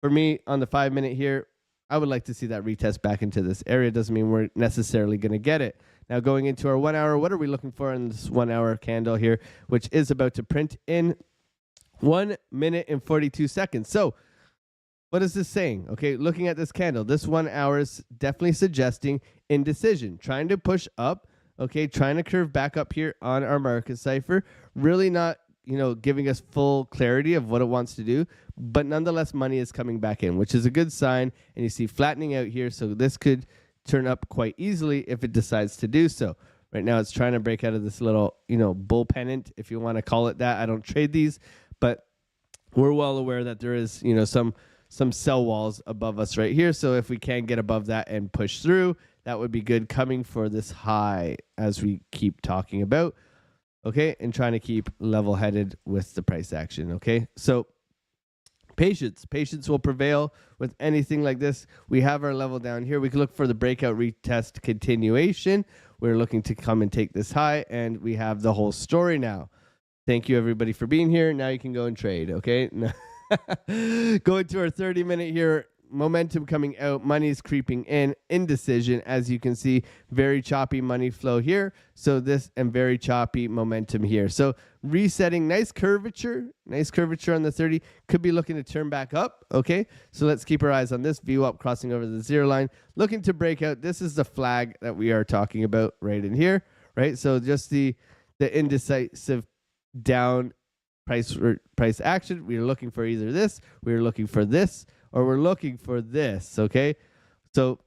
For me, on the 5 minute here, I would like to see that retest back into this area. Doesn't mean we're necessarily going to get it. Now, going into our 1 hour, what are we looking for in this 1 hour candle here, which is about to print in 1 minute and 42 seconds. So what is this saying? Okay, looking at this candle, this 1 hour is definitely suggesting indecision, trying to push up, okay, trying to curve back up here on our market cipher, really not, giving us full clarity of what it wants to do, but nonetheless, money is coming back in, which is a good sign, and you see flattening out here, so this could turn up quite easily if it decides to do so. Right now, it's trying to break out of this little, bull pennant, if you want to call it that. I don't trade these, but we're well aware that there is, some sell walls above us right here. So if we can get above that and push through, that would be good coming for this high as we keep talking about, okay, and trying to keep level-headed with the price action, okay? So patience will prevail with anything like this. We have our level down here. We can look for the breakout retest continuation. We're looking to come and take this high, and we have the whole story now. Thank you, everybody, for being here. Now you can go and trade, okay? Going to our 30 minute here, momentum coming out, money's creeping in, indecision, as you can see, very choppy money flow here. So this, and very choppy momentum here. So resetting, nice curvature on the 30, could be looking to turn back up, okay? So let's keep our eyes on this VWAP crossing over the 0 line, looking to break out. This is the flag that we are talking about right in here, right? So just the indecisive down price action. We are looking for either this, we are looking for this, or we're looking for this. Okay, so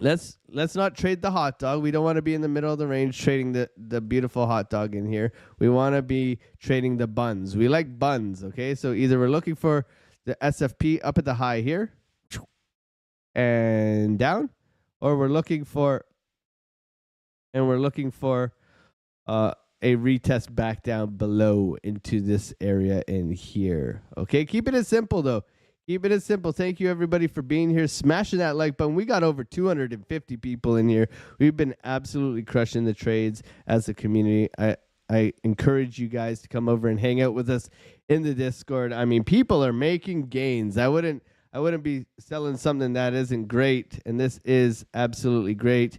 let's not trade the hot dog. We don't want to be in the middle of the range trading the beautiful hot dog in here. We want to be trading the buns. We like buns. Okay, so either we're looking for the SFP up at the high here and down, or we're looking for a retest back down below into this area in here. Okay, keeping it simple though. Keep it simple. Thank you everybody for being here. Smashing that like button. We got over 250 people in here. We've been absolutely crushing the trades as a community. I encourage you guys to come over and hang out with us in the Discord. I mean, people are making gains. I wouldn't be selling something that isn't great, and this is absolutely great.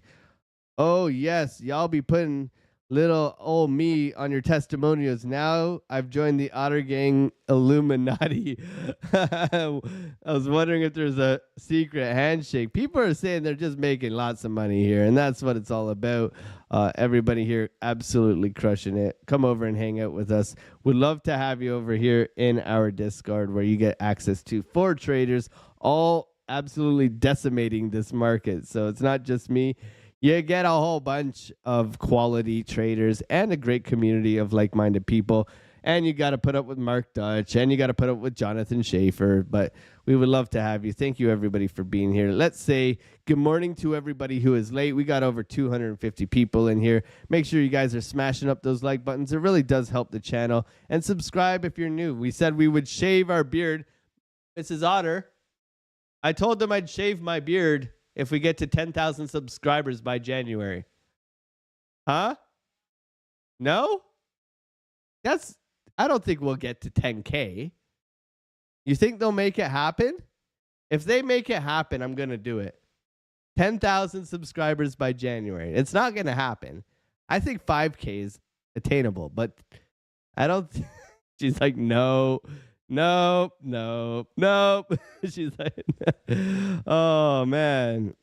Oh yes, y'all be putting little old me on your testimonials. Now I've joined the Otter Gang Illuminati. I was wondering if there's a secret handshake. People are saying they're just making lots of money here, and that's what it's all about. Everybody here absolutely crushing it. Come over and hang out with us. We'd love to have you over here in our Discord, where you get access to 4 traders, all absolutely decimating this market. So it's not just me. You get a whole bunch of quality traders and a great community of like-minded people. And you got to put up with Mark Dutch, and you got to put up with Jonathan Schaefer. But we would love to have you. Thank you, everybody, for being here. Let's say good morning to everybody who is late. We got over 250 people in here. Make sure you guys are smashing up those like buttons. It really does help the channel. And subscribe if you're new. We said we would shave our beard. Mrs. Otter, I told them I'd shave my beard if we get to 10,000 subscribers by January. Huh? No? I don't think we'll get to 10K. You think they'll make it happen? If they make it happen, I'm going to do it. 10,000 subscribers by January. It's not going to happen. I think 5K is attainable, but I don't. She's like, no. She's like, oh man,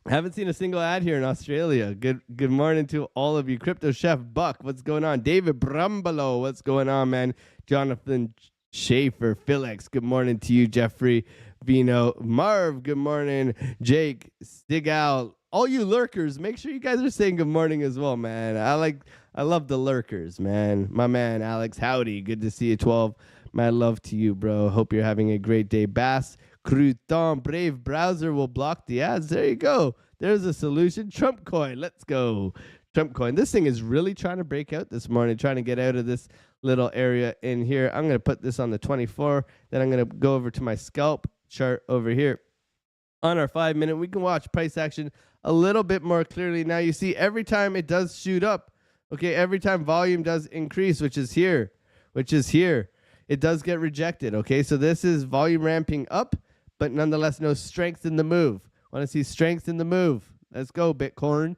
I haven't seen a single ad here in Australia. Good morning to all of you. Crypto Chef Buck, what's going on? David Brumbelow, what's going on, man? Jonathan Schaefer, Felix, good morning to you. Jeffrey Vino, Marv, good morning. Jake Stigal, all you lurkers, make sure you guys are saying good morning as well, man. I love the lurkers, man. My man Alex, howdy, good to see you. 12. My love to you, bro. Hope you're having a great day. Bass Crouton, Brave Browser will block the ads. There you go. There's a solution. Trump coin. Let's go. Trump coin. This thing is really trying to break out this morning, trying to get out of this little area in here. I'm going to put this on the 24. Then I'm going to go over to my scalp chart over here. On our 5-minute, we can watch price action a little bit more clearly. Now you see every time it does shoot up, okay, every time volume does increase, which is here, it does get rejected, okay? So this is volume ramping up, but nonetheless no strength in the move. Want to see strength in the move. Let's go, Bitcoin.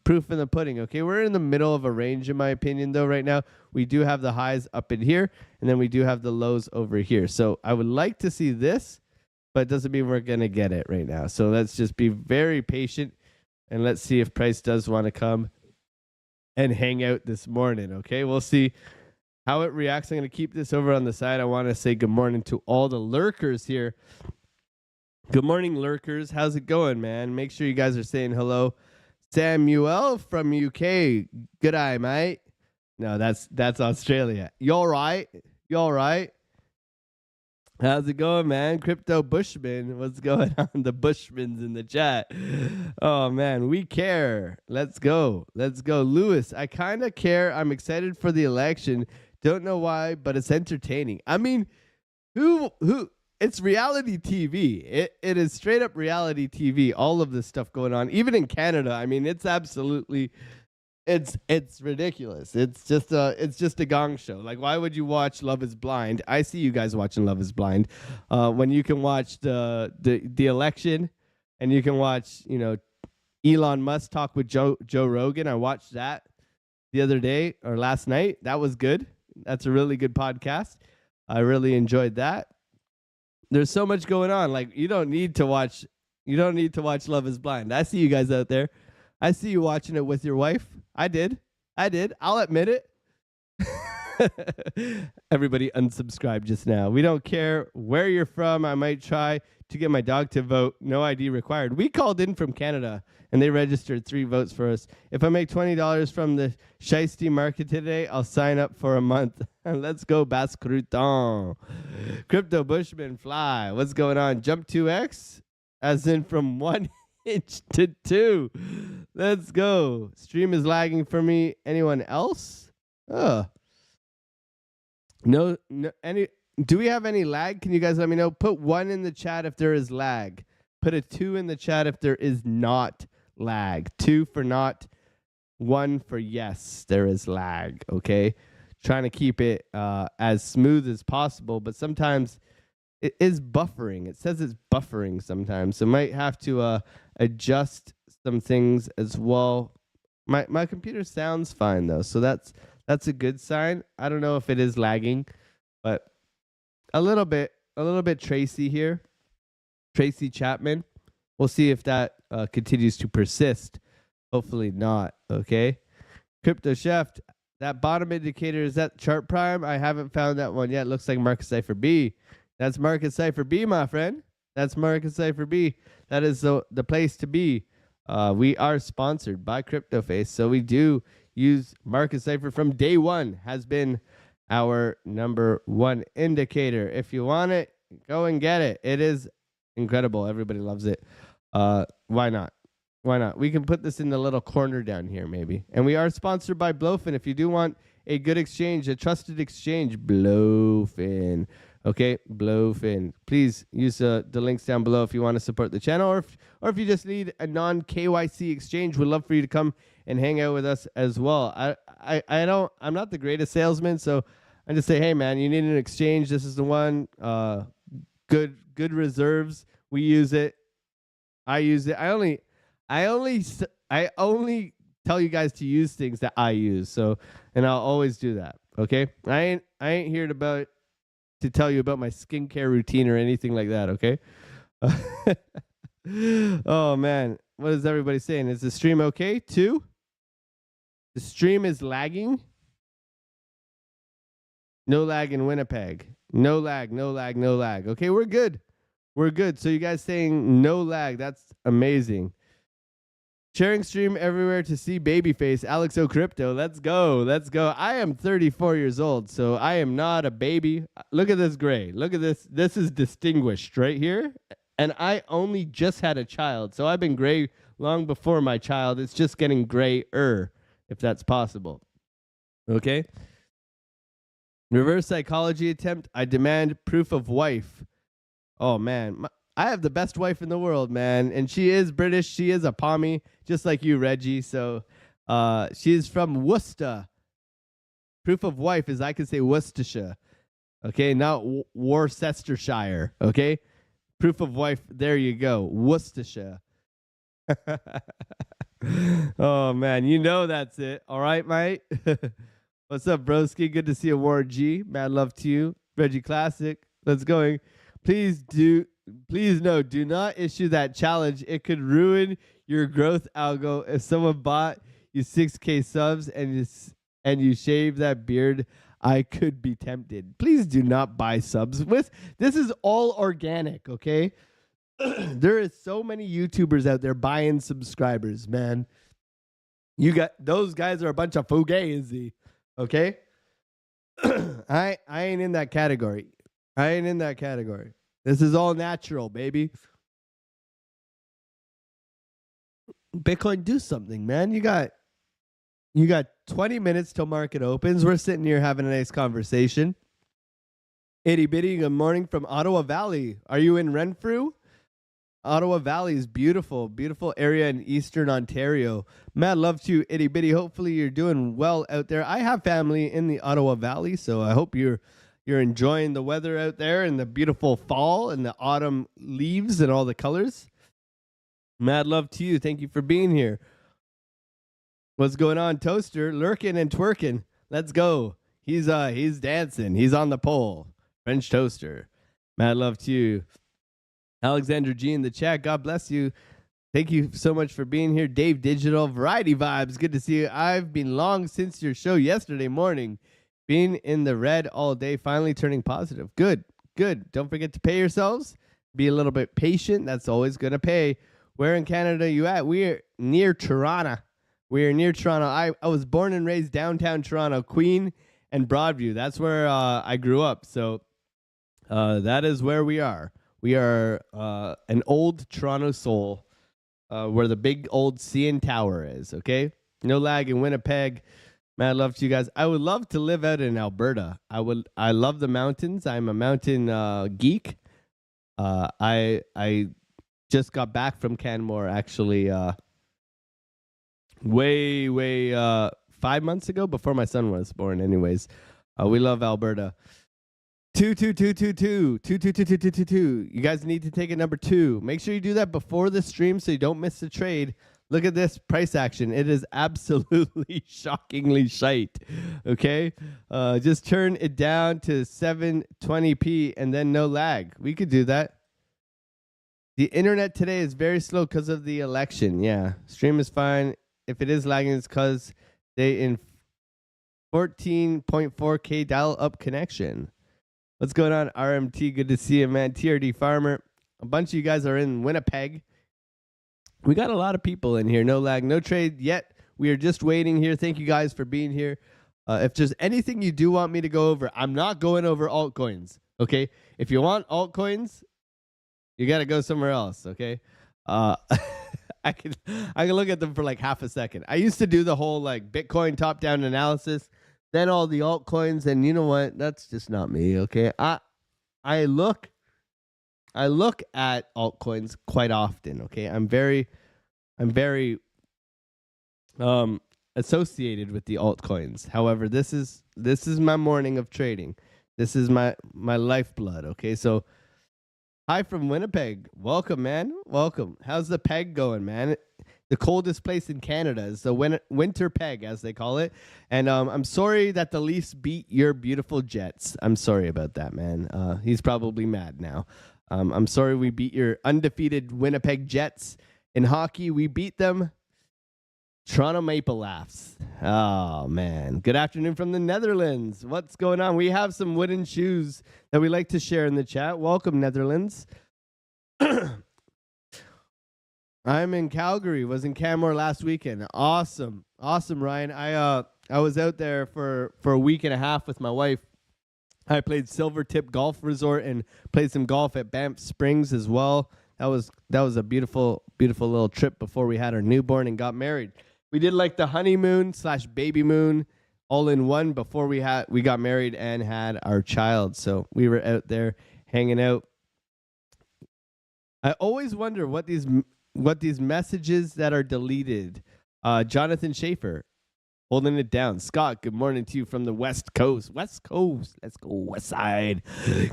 Proof in the pudding, okay? We're in the middle of a range, in my opinion, though, right now. We do have the highs up in here, and then we do have the lows over here. So I would like to see this, but it doesn't mean we're going to get it right now. So let's just be very patient, and let's see if price does want to come and hang out this morning, okay? We'll see how it reacts. I'm going to keep this over on the side. I want to say good morning to all the lurkers here. Good morning, lurkers. How's it going, man? Make sure you guys are saying hello. Samuel from UK. Good eye, mate. No, that's Australia. You all right? You all right? How's it going, man? Crypto Bushman. What's going on? The Bushmans in the chat. Oh, man. We care. Let's go. Let's go. Lewis, I kind of care. I'm excited for the election. Don't know why, but it's entertaining. I mean, who? It's reality TV. It is straight up reality TV. All of this stuff going on, even in Canada. I mean, it's absolutely, it's ridiculous. It's just a gong show. Like, why would you watch Love Is Blind? I see you guys watching Love Is Blind, when you can watch the election, and you can watch Elon Musk talk with Joe Rogan. I watched that the other day or last night. That was good. That's a really good podcast. I really enjoyed that. There's so much going on. Like, you don't need to watch Love Is Blind. I see you guys out there. I see you watching it with your wife. I did. I'll admit it. Everybody unsubscribe just now. We don't care where you're from. I might try to get my dog to vote. No ID required. We called in from Canada and they registered 3 votes for us. If I make $20 from the Shiesty market today, I'll sign up for a month. Let's go, Bass Crouton. Crypto Bushman Fly. What's going on? Jump 2x, as in from 1 inch to 2. Let's go. Stream is lagging for me. Anyone else? No, any. Do we have any lag? Can you guys let me know? Put 1 in the chat if there is lag. Put a 2 in the chat if there is not lag. 2 for not, 1 for yes, there is lag. Okay, trying to keep it as smooth as possible, but sometimes it is buffering. It says it's buffering sometimes, so might have to adjust some things as well. My computer sounds fine though, so that's a good sign. I don't know if it is lagging, but a little bit Tracy here. Tracy Chapman. We'll see if that continues to persist. Hopefully not. Okay. Crypto Chef. That bottom indicator, is that chart prime? I haven't found that one yet. Looks like Market Cipher B. That's Market Cipher B, my friend. That's Market Cipher B. That is the place to be. We are sponsored by CryptoFace, so we do use Market Cipher from day one. Has been our number 1 indicator. If you want it, go and get it. It is incredible. Everybody loves it. Why not? Why not? We can put this in the little corner down here maybe. And we are sponsored by BloFin. If you do want a good exchange, a trusted exchange, BloFin. Okay, BloFin. Please use the links down below if you want to support the channel, or if you just need a non-KYC exchange. We'd love for you to come and hang out with us as well. I'm not the greatest salesman, so I just say, hey man, you need an exchange. This is the one. Good reserves. We use it. I use it. I only tell you guys to use things that I use. So, and I'll always do that. Okay. I ain't here to tell you about my skincare routine or anything like that. Okay. Oh man, what is everybody saying? Is the stream okay too? The stream is lagging. No lag in Winnipeg. No lag. Okay, we're good. So you guys saying no lag. That's amazing. Sharing stream everywhere to see Babyface. Alex O Crypto. Let's go. I am 34 years old, so I am not a baby. Look at this gray. Look at this. This is distinguished right here. And I only just had a child, so I've been gray long before my child. It's just getting grayer, if that's possible. Okay. Reverse psychology attempt. I demand proof of wife. Oh, man. I have the best wife in the world, man. And she is British. She is a Pommy, just like you, Reggie. So she's from Worcester. Proof of wife is, I can say, Worcestershire. Okay, not Worcestershire. Okay? Proof of wife, there you go. Worcestershire. Oh, man. You know that's it. All right, mate? What's up, broski? Good to see you, Warren G. Mad love to you. Reggie Classic. Let's go. Please do not issue that challenge. It could ruin your growth algo. If someone bought you 6K subs and you shave that beard, I could be tempted. Please do not buy subs. This is all organic, okay? There is so many YouTubers out there buying subscribers, man. Those guys are a bunch of fugazi, okay? I ain't in that category. This is all natural, baby. Bitcoin, do something, man. You got 20 minutes till market opens. We're sitting here having a nice conversation. Itty bitty, good morning from Ottawa Valley. Are you in Renfrew? Ottawa Valley is beautiful, beautiful area in Eastern Ontario. Mad love to you, itty bitty. Hopefully you're doing well out there. I have family in the Ottawa Valley, so I hope you're enjoying the weather out there and the beautiful fall and the autumn leaves and all the colors. Mad love to you. Thank you for being here. What's going on, Toaster? Lurking and twerking. Let's go. He's dancing. He's on the pole. French Toaster. Mad love to you. Alexander G in the chat. God bless you. Thank you so much for being here, Dave Digital, Variety Vibes. Good to see you. I've been long since your show yesterday morning. Being in the red all day, finally turning positive. Good, good. Don't forget to pay yourselves. Be a little bit patient. That's always going to pay. Where in Canada are you at? We're near Toronto. We're near Toronto. I was born and raised downtown Toronto, Queen and Broadview. That's where I grew up. So that is where we are. We are an old Toronto soul. Where the big old CN Tower is, okay? No lag in Winnipeg. Mad love to you guys. I would love to live out in Alberta. I love the mountains. I'm a mountain geek. I just got back from Canmore actually way 5 months ago before my son was born anyways. We love Alberta. 22222. You guys need to take it number 2. Make sure you do that before the stream so you don't miss the trade. Look at this price action. It is absolutely shockingly shite. Okay? Just turn it down to 720p and then no lag. We could do that. The internet today is very slow because of the election. Yeah. Stream is fine. If it is lagging, it's because they in 14.4K dial-up connection. What's going on, RMT? Good to see you, man. TRD Farmer. A bunch of you guys are in Winnipeg. We got a lot of people in here. No lag, no trade yet. We are just waiting here. Thank you guys for being here. If there's anything you do want me to go over, I'm not going over altcoins, okay? If you want altcoins, you got to go somewhere else, okay? I can look at them for like half a second. I used to do the whole like Bitcoin top-down analysis. Then all the altcoins, and you know what? That's just not me, okay? I look at altcoins quite often, okay? I'm very associated with the altcoins. However, this is my morning of trading. This is my lifeblood, okay? So hi from Winnipeg. Welcome, man. Welcome. How's the peg going, man? The coldest place in Canada is the winter peg, as they call it. And I'm sorry that the Leafs beat your beautiful Jets. I'm sorry about that, man. He's probably mad now. I'm sorry we beat your undefeated Winnipeg Jets. In hockey, we beat them. Toronto Maple laughs. Oh, man. Good afternoon from the Netherlands. What's going on? We have some wooden shoes that we like to share in the chat. Welcome, Netherlands. I'm in Calgary. Was in Canmore last weekend. Awesome, Ryan. I was out there for a week and a half with my wife. I played Silvertip Golf Resort and played some golf at Banff Springs as well. That was a beautiful little trip before we had our newborn and got married. We did like the honeymoon / baby moon all in one before we got married and had our child. So we were out there hanging out. I always wonder what these messages that are deleted. Jonathan Schaefer holding it down. Scott, good morning to you from the West Coast. West Coast. Let's go West Side.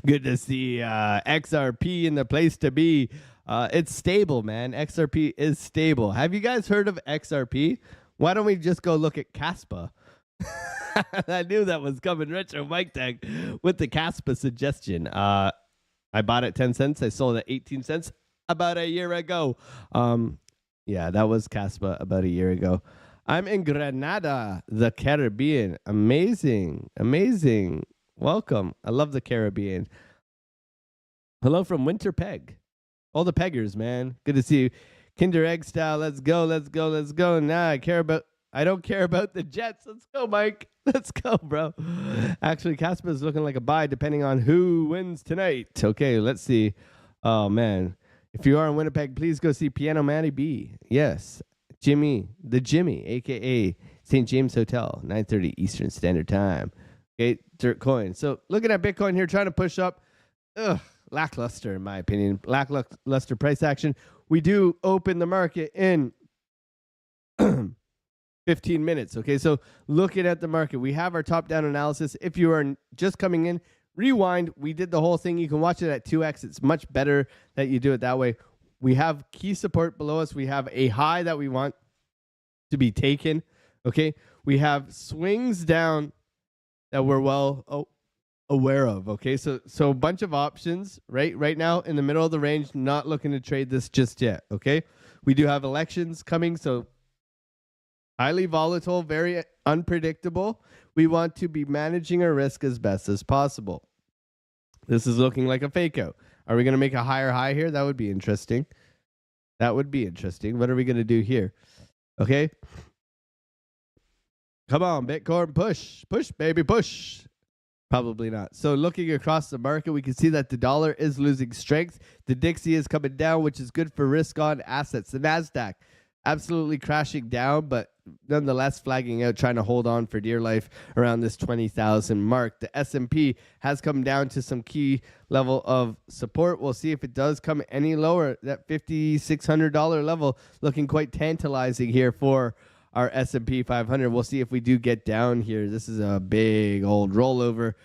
Good to see XRP in the place to be. It's stable, man. XRP is stable. Have you guys heard of XRP? Why don't we just go look at Caspa? I knew that was coming. Retro Mike Tech with the Caspa suggestion. I bought it 10 cents. I sold it 18 cents. About a year ago. Yeah, that was Caspa about a year ago. I'm in Grenada, the Caribbean. Amazing. Welcome. I love the Caribbean. Hello from Winter Peg. All the peggers, man. Good to see you. Kinder Egg style. Let's go. Nah, I don't care about the Jets. Let's go, Mike. Let's go, bro. Actually, Caspa is looking like a buy depending on who wins tonight. Okay, let's see. Oh, man. If you are in Winnipeg, please go see Piano Matty B. Yes. Jimmy, a.k.a. St. James Hotel, 9:30 Eastern Standard Time. Okay, Dirt Coin. So looking at Bitcoin here, trying to push up. Lackluster, in my opinion. Lackluster price action. We do open the market in 15 minutes. Okay, so looking at the market, we have our top-down analysis. If you are just coming in, rewind. We did the whole thing. You can watch it at 2x. It's much better that you do it that way. We have key support below us. We have a high that we want to be taken. Okay. We have swings down that we're well aware of. Okay. So a bunch of options right now in the middle of the range, not looking to trade this just yet. Okay. We do have elections coming, so highly volatile, very unpredictable. We want to be managing our risk as best as possible. This is looking like a fake out. Are we going to make a higher high here? That would be interesting. That would be interesting. What are we going to do here? Okay. Come on, Bitcoin, push. Push, baby, push. Probably not. So looking across the market, we can see that the dollar is losing strength. The Dixie is coming down, which is good for risk-on assets. The NASDAQ absolutely crashing down, but nonetheless flagging out, trying to hold on for dear life around this 20,000 mark. The S&P has come down to some key level of support. We'll see if it does come any lower. That $5,600 level looking quite tantalizing here for our S&P 500. We'll see if we do get down here. This is a big old rollover.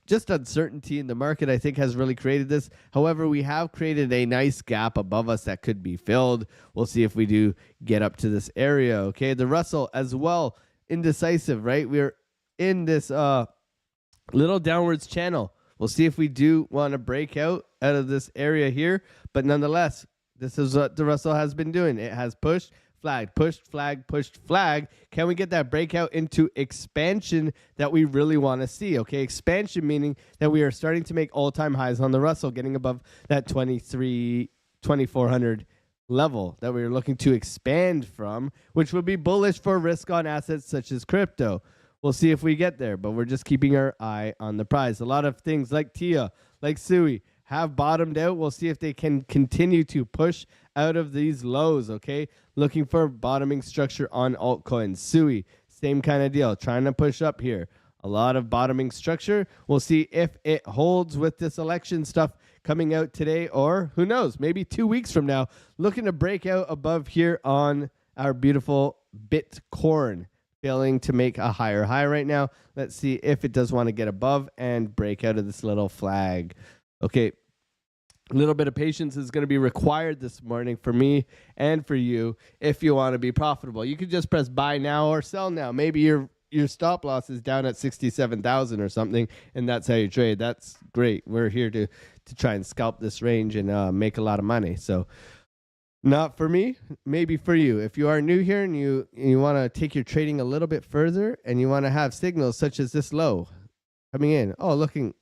Just uncertainty in the market, I think, has really created this. However, we have created a nice gap above us that could be filled. We'll see if we do get up to this area. Okay, the Russell as well, indecisive, right? We're in this little downwards channel. We'll see if we do want to break out of this area here. But nonetheless, this is what the Russell has been doing. It has pushed, flagged, pushed, flag, pushed, flag. Can we get that breakout into expansion that we really want to see? Okay, expansion meaning that we are starting to make all-time highs on the Russell, getting above that 2400 level that we are looking to expand from, which would be bullish for risk on assets such as crypto. We'll see if we get there, but we're just keeping our eye on the prize. A lot of things like TIA, like SUI, have bottomed out. We'll see if they can continue to push out of these lows, okay? Looking for bottoming structure on altcoins. SUI, same kind of deal, trying to push up here. A lot of bottoming structure. We'll see if it holds with this election stuff coming out today, or who knows, maybe 2 weeks from now, looking to break out above here on our beautiful Bitcoin. Failing to make a higher high right now. Let's see if it does want to get above and break out of this little flag. Okay, a little bit of patience is going to be required this morning for me and for you if you want to be profitable. You could just press buy now or sell now. Maybe your stop loss is down at 67,000 or something, and that's how you trade. That's great. We're here to try and scalp this range and make a lot of money. So not for me, maybe for you. If you are new here and you want to take your trading a little bit further and you want to have signals such as this low coming in. Oh, looking.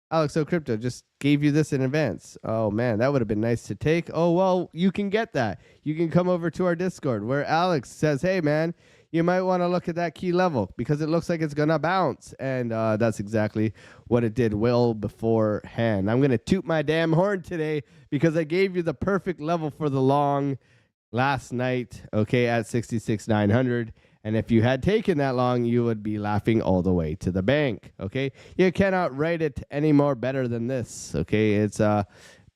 Alex O Crypto just gave you this in advance. Oh man, that would have been nice to take. Oh well, you can get that. You can come over to our Discord where Alex says, hey man, you might want to look at that key level because it looks like it's going to bounce. And that's exactly what it did well beforehand. I'm going to toot my damn horn today because I gave you the perfect level for the long last night, okay, at 66,900. And if you had taken that long, you would be laughing all the way to the bank, okay? You cannot write it any more better than this, okay? It's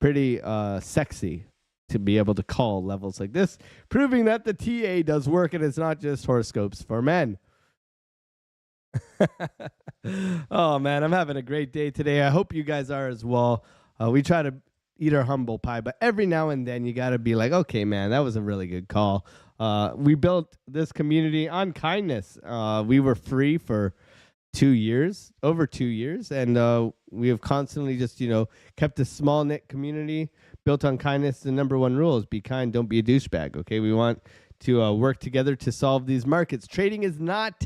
pretty sexy to be able to call levels like this, proving that the TA does work and it's not just horoscopes for men. Oh, man, I'm having a great day today. I hope you guys are as well. We try to eat our humble pie, but every now and then you got to be like, okay, man, that was a really good call. We built this community on kindness. We were free for 2 years, over 2 years, and we have constantly just, kept a small knit community built on kindness. The number one rule is be kind, don't be a douchebag. Okay, we want to work together to solve these markets. Trading is not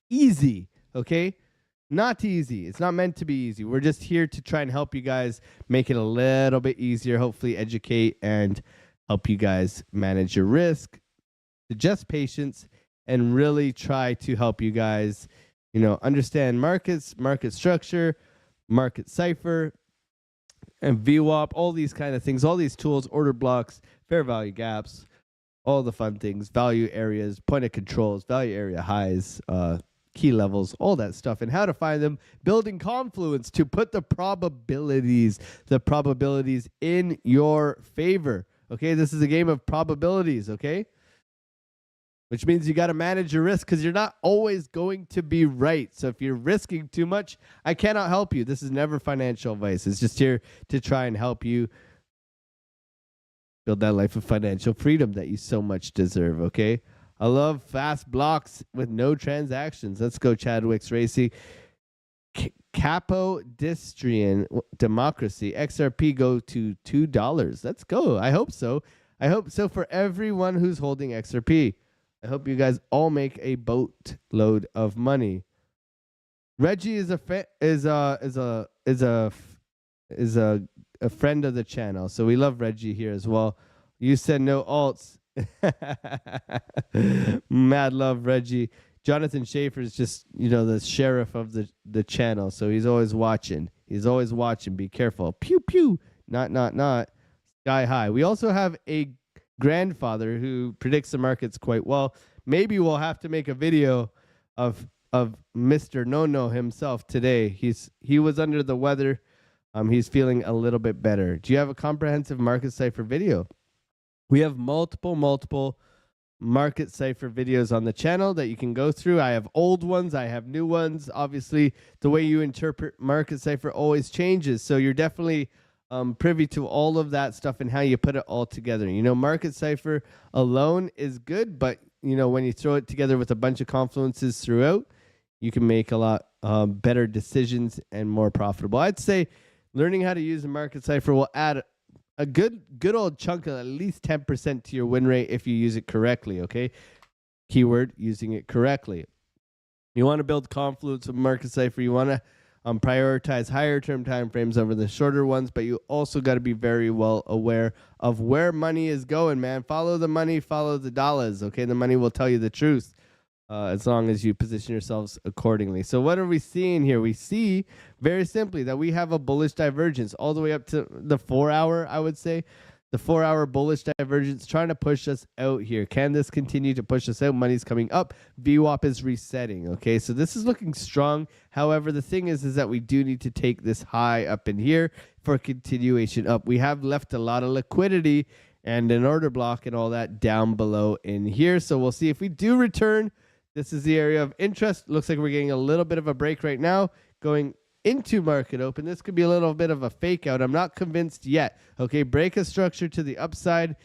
easy. Okay, not easy. It's not meant to be easy. We're just here to try and help you guys make it a little bit easier. Hopefully, educate and help you guys manage your risk. Suggest patience and really try to help you guys, understand markets, market structure, market cipher, and VWAP, all these kind of things, all these tools, order blocks, fair value gaps, all the fun things, value areas, point of controls, value area highs, key levels, all that stuff, and how to find them, building confluence to put the probabilities in your favor. Okay, this is a game of probabilities, okay? Which means you got to manage your risk because you're not always going to be right. So if you're risking too much, I cannot help you. This is never financial advice. It's just here to try and help you build that life of financial freedom that you so much deserve, okay? I love fast blocks with no transactions. Let's go, Chadwick's Racing. Capodistrian Democracy. XRP go to $2. Let's go. I hope so. I hope so for everyone who's holding XRP. I hope you guys all make a boatload of money. Reggie is a friend of the channel, so we love Reggie here as well. You said no alts. Mad love, Reggie. Jonathan Schaefer is just, the sheriff of the channel, so he's always watching. He's always watching. Be careful. Pew pew. Not. Sky high. We also have a grandfather who predicts the markets quite well. Maybe we'll have to make a video of Mr. No himself today. He was under the weather. He's feeling a little bit better. Do you have a comprehensive market cipher video? We have multiple market cipher videos on the channel that you can go through. I have old ones, I have new ones. Obviously, the way you interpret market cipher always changes, so you're definitely privy to all of that stuff and how you put it all together. Market cipher alone is good, but when you throw it together with a bunch of confluences throughout, you can make a lot better decisions and more profitable. I'd say learning how to use a market cipher will add a good old chunk of at least 10% to your win rate if you use it correctly, okay? Keyword, using it correctly. You want to build confluence with market cipher. You want to prioritize higher term time frames over the shorter ones, but you also got to be very well aware of where money is going, man. Follow the money, follow the dollars, okay? The money will tell you the truth. As long as you position yourselves accordingly. So what are we seeing here? We see very simply that we have a bullish divergence all the way up to the 4 hour, I would say. The 4 hour bullish divergence trying to push us out here. Can this continue to push us out? Money's coming up. VWAP is resetting. Okay, so this is looking strong. However, the thing is that we do need to take this high up in here for continuation up. We have left a lot of liquidity and an order block and all that down below in here. So we'll see if we do return. This is the area of interest. Looks like we're getting a little bit of a break right now going into market open. This could be a little bit of a fake out. I'm not convinced yet. Okay, break a structure to the upside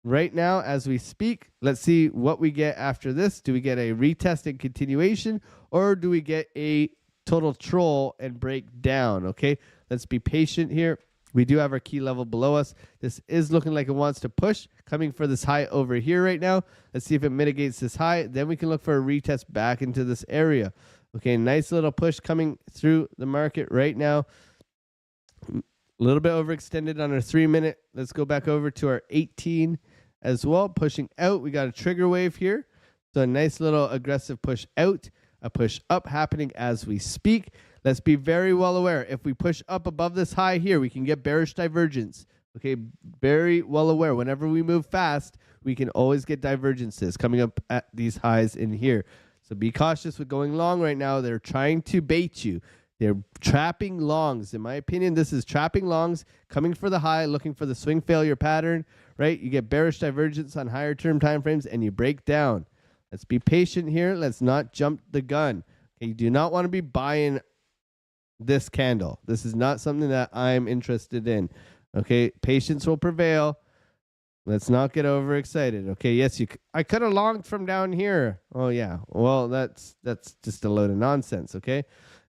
right now as we speak. Let's see what we get after this. Do we get a retest and continuation, or do we get a total troll and break down? Okay, let's be patient here. We do have our key level below us. This is looking like it wants to push, coming for this high over here right now. Let's see if it mitigates this high. Then we can look for a retest back into this area. Okay, nice little push coming through the market right now. A little bit overextended on our 3 minute. Let's go back over to our 18 as well. Pushing out. We got a trigger wave here. So a nice little aggressive push out, a push up happening as we speak. Let's be very well aware. If we push up above this high here, we can get bearish divergence. Okay, very well aware. Whenever we move fast, we can always get divergences coming up at these highs in here. So be cautious with going long right now. They're trying to bait you. They're trapping longs. In my opinion, this is trapping longs, coming for the high, looking for the swing failure pattern, right? You get bearish divergence on higher term time frames and you break down. Let's be patient here. Let's not jump the gun. Okay, you do not want to be buying this candle. This is not something that I'm interested in. Okay, patience will prevail. Let's not get overexcited. Okay, yes, I could have longed from down here. Oh yeah. Well, that's just a load of nonsense, okay?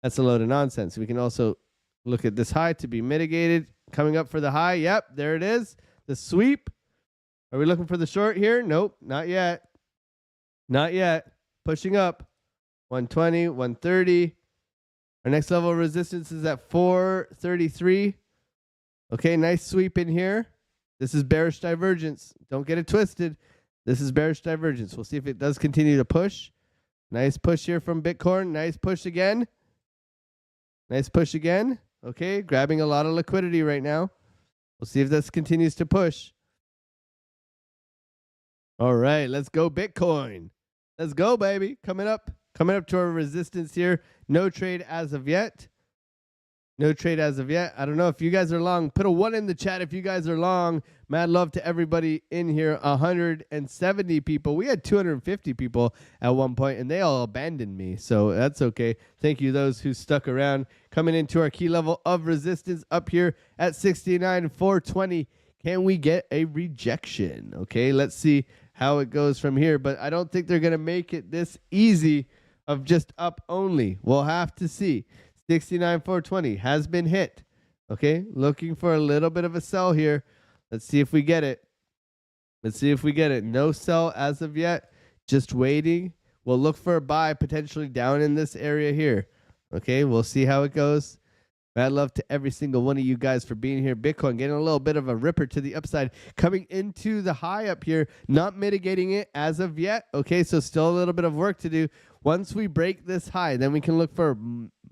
That's a load of nonsense. We can also look at this high to be mitigated. Coming up for the high. Yep, there it is. The sweep. Are we looking for the short here? Nope, not yet. Not yet. Pushing up. 120, 130. Our next level of resistance is at 433. Okay, nice sweep in here. This is bearish divergence. Don't get it twisted. This is bearish divergence. We'll see if it does continue to push. Nice push here from Bitcoin. Nice push again. Nice push again. Okay, grabbing a lot of liquidity right now. We'll see if this continues to push. All right, let's go Bitcoin. Let's go, baby. Coming up to our resistance here. No trade as of yet. No trade as of yet. I don't know if you guys are long. Put a 1 in the chat if you guys are long. Mad love to everybody in here. 170 people. We had 250 people at one point, and they all abandoned me. So that's okay. Thank you, those who stuck around. Coming into our key level of resistance up here at 69,420. Can we get a rejection? Okay, let's see how it goes from here. But I don't think they're going to make it this easy of just up only. We'll have to see. 69,420 has been hit. Okay, looking for a little bit of a sell here. Let's see if we get it. Let's see if we get it. No sell as of yet. Just waiting. We'll look for a buy potentially down in this area here. Okay, we'll see how it goes. Mad love to every single one of you guys for being here. Bitcoin getting a little bit of a ripper to the upside, coming into the high up here, not mitigating it as of yet. Okay, so still a little bit of work to do. Once we break this high, then we can look for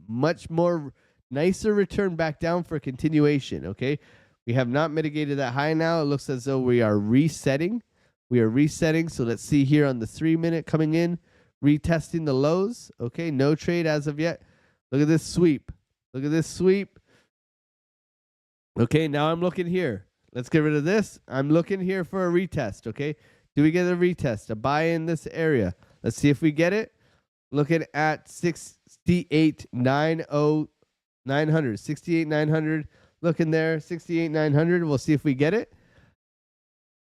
much more nicer return back down for continuation. Okay, we have not mitigated that high now. It looks as though we are resetting. We are resetting. So let's see here on the 3-minute coming in, retesting the lows. Okay, no trade as of yet. Look at this sweep. Look at this sweep. Okay, now I'm looking here. Let's get rid of this. I'm looking here for a retest, okay? Do we get a retest, a buy in this area? Let's see if we get it. Looking at 68,900. 68,900. Looking there, 68,900. We'll see if we get it.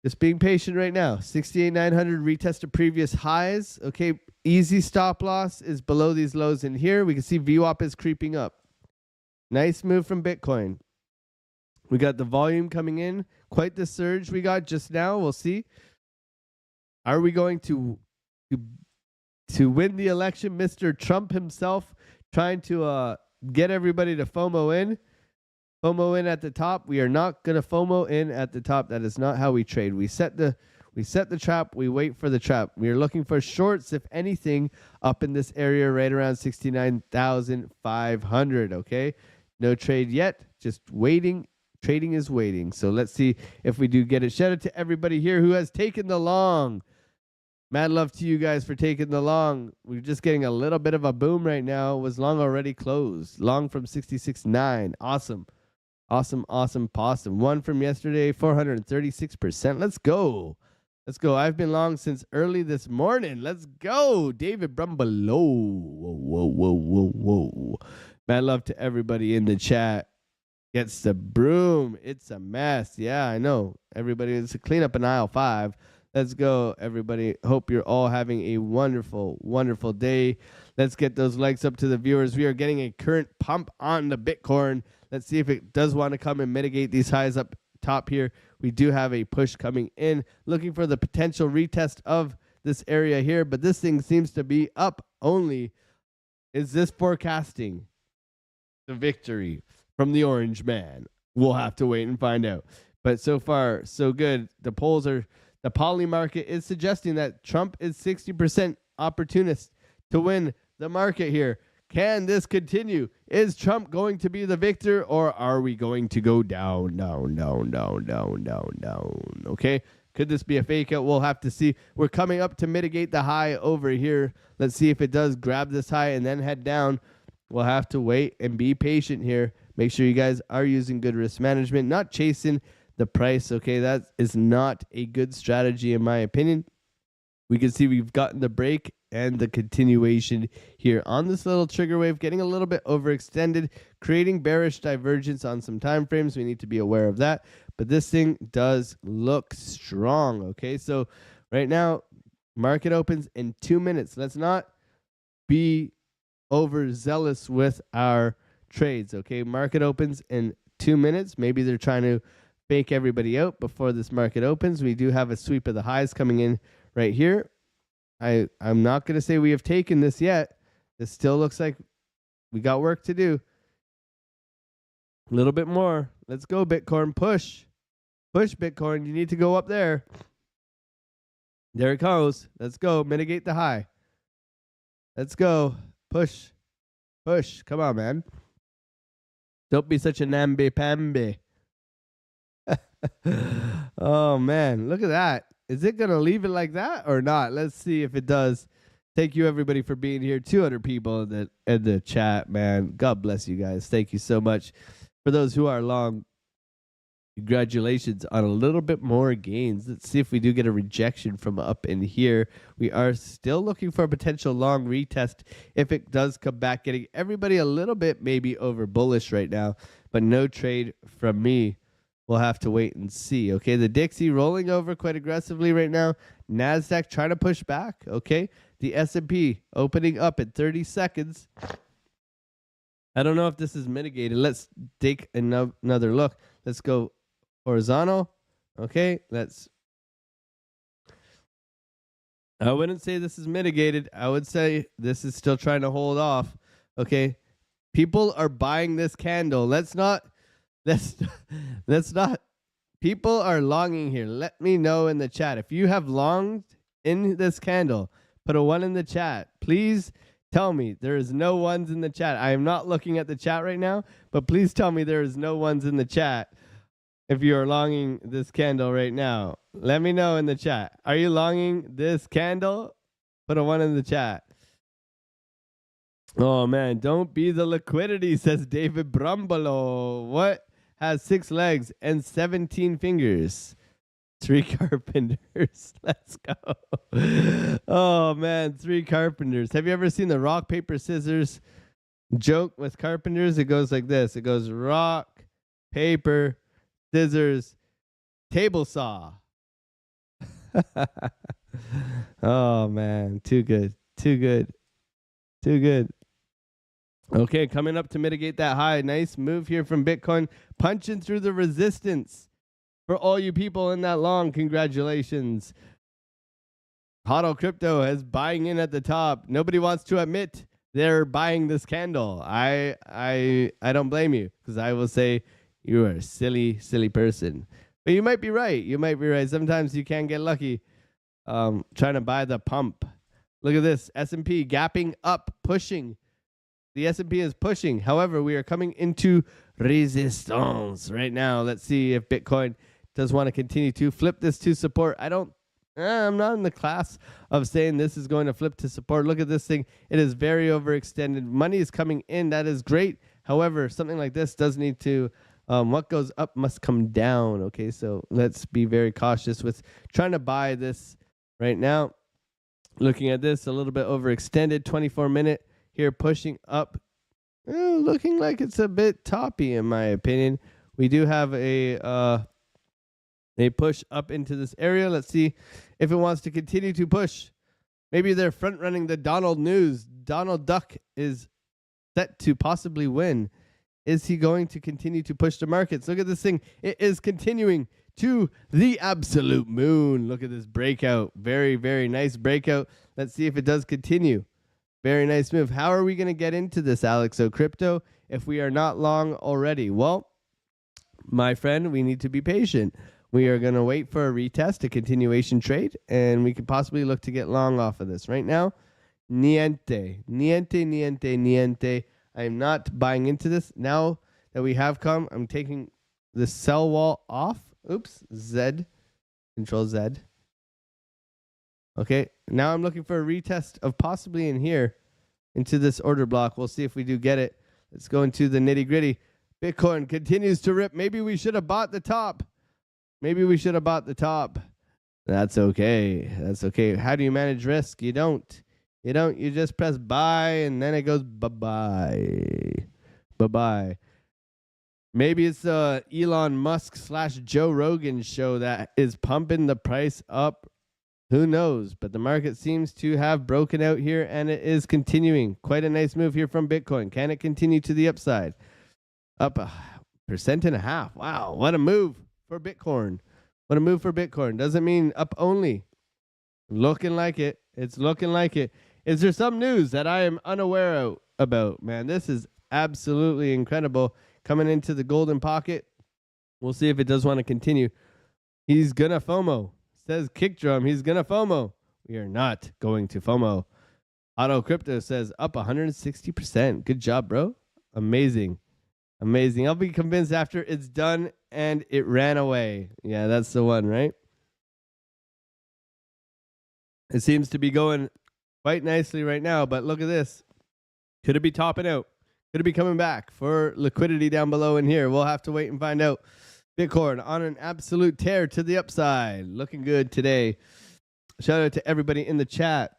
Just being patient right now. 68,900 retest to previous highs. Okay, easy stop loss is below these lows in here. We can see VWAP is creeping up. Nice move from Bitcoin. We got the volume coming in. Quite the surge we got just now. We'll see. Are we going to win the election? Mr. Trump himself trying to get everybody to FOMO in. FOMO in at the top. We are not going to FOMO in at the top. That is not how we trade. We set the trap. We wait for the trap. We are looking for shorts, if anything, up in this area right around 69,500. Okay. No trade yet. Just waiting. Trading is waiting. So let's see if we do get it. Shout out to everybody here who has taken the long. Mad love to you guys for taking the long. We're just getting a little bit of a boom right now. Was long already closed. Long from 66.9. Awesome. Awesome, awesome, possum. One from yesterday, 436%. Let's go. Let's go. I've been long since early this morning. Let's go. David Brumbelow. Whoa, whoa, whoa, whoa, whoa. Mad love to everybody in the chat. Gets the broom. It's a mess. Yeah, I know. Everybody, it's a clean up in aisle 5. Let's go, everybody. Hope you're all having a wonderful, wonderful day. Let's get those likes up to the viewers. We are getting a current pump on the Bitcoin. Let's see if it does want to come and mitigate these highs up top here. We do have a push coming in. Looking for the potential retest of this area here, but this thing seems to be up only. Is this forecasting the victory from the orange man? We'll have to wait and find out. But so far, so good. The poly market is suggesting that Trump is 60% opportunist to win the market here. Can this continue? Is Trump going to be the victor, or are we going to go down, down, down, down, down, down, down? Okay. Could this be a fake out? We'll have to see. We're coming up to mitigate the high over here. Let's see if it does grab this high and then head down. We'll have to wait and be patient here. Make sure you guys are using good risk management, not chasing the price. Okay, that is not a good strategy in my opinion. We can see we've gotten the break and the continuation here on this little trigger wave, getting a little bit overextended, creating bearish divergence on some time frames. We need to be aware of that. But this thing does look strong. Okay, so right now, market opens in 2 minutes. Let's not be overzealous with our trades. Okay, market opens in 2 minutes. Maybe they're trying to fake everybody out before this market opens. We do have a sweep of the highs coming in right here. I'm not going to say we have taken this yet. This still looks like we got work to do. A little bit more. Let's go, Bitcoin. Push. Push, Bitcoin. You need to go up there. There it goes. Let's go. Mitigate the high. Let's go. Push. Push. Come on, man. Don't be such a namby-pamby. Oh, man. Look at that. Is it going to leave it like that or not? Let's see if it does. Thank you, everybody, for being here. 200 people in the chat, man. God bless you guys. Thank you so much. For those who are long, congratulations on a little bit more gains. Let's see if we do get a rejection from up in here. We are still looking for a potential long retest if it does come back, getting everybody a little bit maybe over bullish right now, but no trade from me. We'll have to wait and see. Okay, the Dixie rolling over quite aggressively right now. NASDAQ trying to push back. Okay, the S&P opening up in 30 seconds. I don't know if this is mitigated. Let's take another look. Let's go horizontal. Okay, let's I wouldn't say this is mitigated. I would say this is still trying to hold off. Okay. People are buying this candle. Let's not people are longing here. Let me know in the chat. If you have longed in this candle, put a 1 in the chat. Please tell me there is no ones in the chat. I am not looking at the chat right now, but please tell me there is no ones in the chat. If you are longing this candle right now, let me know in the chat. Are you longing this candle? Put a 1 in the chat. Oh, man. Don't be the liquidity, says David Brumbolo. What has 6 legs and 17 fingers? 3 carpenters. Let's go. Oh, man. 3 carpenters. Have you ever seen the rock, paper, scissors joke with carpenters? It goes like this. It goes rock, paper, scissors, table saw. Oh, man. Too good. Too good. Too good. Okay, coming up to mitigate that high. Nice move here from Bitcoin. Punching through the resistance. For all you people in that long, congratulations. Hodl Crypto is buying in at the top. Nobody wants to admit they're buying this candle. I don't blame you, because I will say you are a silly, silly person. But you might be right. You might be right. Sometimes you can get lucky trying to buy the pump. Look at this. S&P gapping up, pushing. The S&P is pushing. However, we are coming into resistance right now. Let's see if Bitcoin does want to continue to flip this to support. I'm not in the class of saying this is going to flip to support. Look at this thing. It is very overextended. Money is coming in. That is great. However, something like this does need to, what goes up must come down. Okay, so let's be very cautious with trying to buy this right now. Looking at this, a little bit overextended. 24-minute here pushing up. Looking like it's a bit toppy in my opinion. We do have a push up into this area. Let's see if it wants to continue to push. Maybe they're front running the Donald news. Donald Duck is set to possibly win. Is he going to continue to push the markets? Look at this thing. It is continuing to the absolute moon. Look at this breakout. Very, very nice breakout. Let's see if it does continue. Very nice move. How are we going to get into this, Alex O Crypto, if we are not long already? Well, my friend, we need to be patient. We are going to wait for a retest, a continuation trade, and we could possibly look to get long off of this. Right now, niente. I am not buying into this. Now that we have come, I'm taking the sell wall off. Oops, Z, Control Z. Okay, now I'm looking for a retest of possibly in here into this order block. We'll see if we do get it. Let's go into the nitty gritty. Bitcoin continues to rip. Maybe we should have bought the top. That's okay. That's okay. How do you manage risk? You don't. You just press buy and then it goes bye-bye. Bye-bye. Maybe it's Elon Musk / Joe Rogan show that is pumping the price up. Who knows? But the market seems to have broken out here and it is continuing. Quite a nice move here from Bitcoin. Can it continue to the upside? Up 1.5%. Wow, what a move for Bitcoin. Doesn't mean up only. Looking like it. It's looking like it. Is there some news that I am unaware about? Man, this is absolutely incredible. Coming into the golden pocket. We'll see if it does want to continue. He's going to FOMO. Says Kick Drum. He's going to FOMO. We are not going to FOMO. Auto Crypto says up 160%. Good job, bro. Amazing. I'll be convinced after it's done and it ran away. Yeah, that's the one, right? It seems to be going quite nicely right now, but look at this. Could it be topping out? Could it be coming back for liquidity down below in here? We'll have to wait and find out. Bitcoin on an absolute tear to the upside. Looking good today. Shout out to everybody in the chat.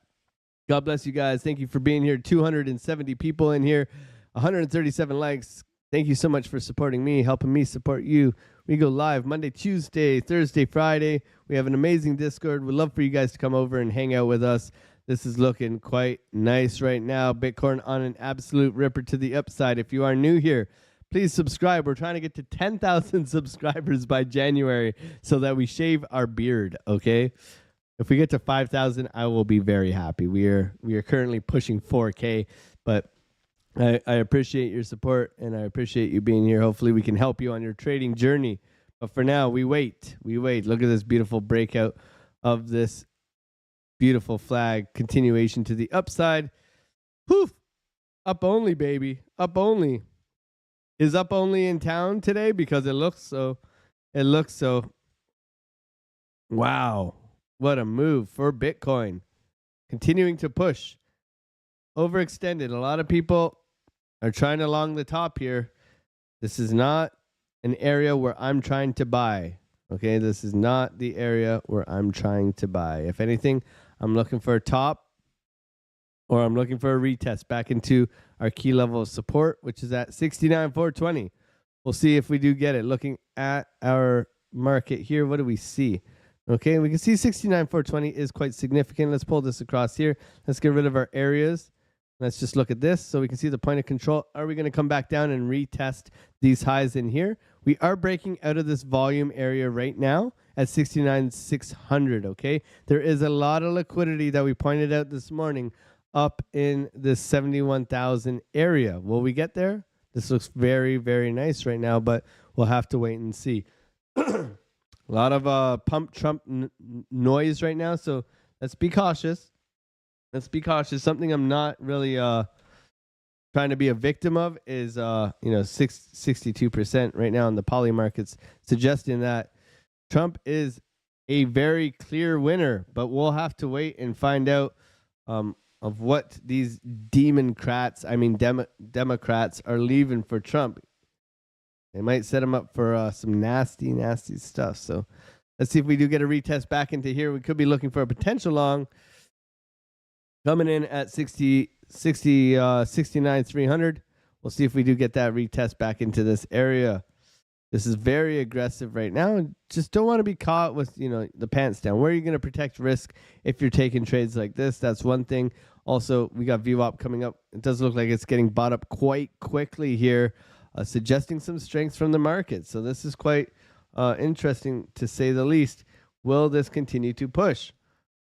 God bless you guys. Thank you for being here. 270 people in here. 137 likes. Thank you so much for supporting me, helping me support you. We go live Monday, Tuesday, Thursday, Friday. We have an amazing Discord. We'd love for you guys to come over and hang out with us. This is looking quite nice right now. Bitcoin on an absolute ripper to the upside. If you are new here, please subscribe. We're trying to get to 10,000 subscribers by January so that we shave our beard, okay? If we get to 5,000, I will be very happy. We are currently pushing 4K, but I appreciate your support and I appreciate you being here. Hopefully we can help you on your trading journey. But for now, we wait. Look at this beautiful breakout of this beautiful flag. Continuation to the upside. Poof! Up only, baby. Up only. Is up only in town today? Because it looks so. Wow. What a move for Bitcoin. Continuing to push. Overextended. A lot of people are trying to long the top here. This is not an area where I'm trying to buy. Okay, this is not the area where I'm trying to buy. If anything, I'm looking for a top or I'm looking for a retest back into our key level of support, which is at 69,420. We'll see if we do get it. Looking at our market here, what do we see? Okay, we can see 69,420 is quite significant. Let's pull this across here. Let's get rid of our areas. Let's just look at this so we can see the point of control. Are we going to come back down and retest these highs in here? We are breaking out of this volume area right now at 69,600, okay? There is a lot of liquidity that we pointed out this morning up in this 71,000 area. Will we get there? This looks very, very nice right now, but we'll have to wait and see. A lot of pump Trump noise right now, so let's be cautious. Something I'm not really trying to be a victim of is 62% right now in the poly markets, suggesting that Trump is a very clear winner. But we'll have to wait and find out of what these Democrats are leaving for Trump. They might set him up for some nasty, nasty stuff. So let's see if we do get a retest back into here. We could be looking for a potential long coming in at 69,300. We'll see if we do get that retest back into this area. This is very aggressive right now. And just don't want to be caught with, the pants down. Where are you going to protect risk if you're taking trades like this? That's one thing. Also, we got VWAP coming up. It does look like it's getting bought up quite quickly here, suggesting some strength from the market. So this is quite interesting to say the least. Will this continue to push?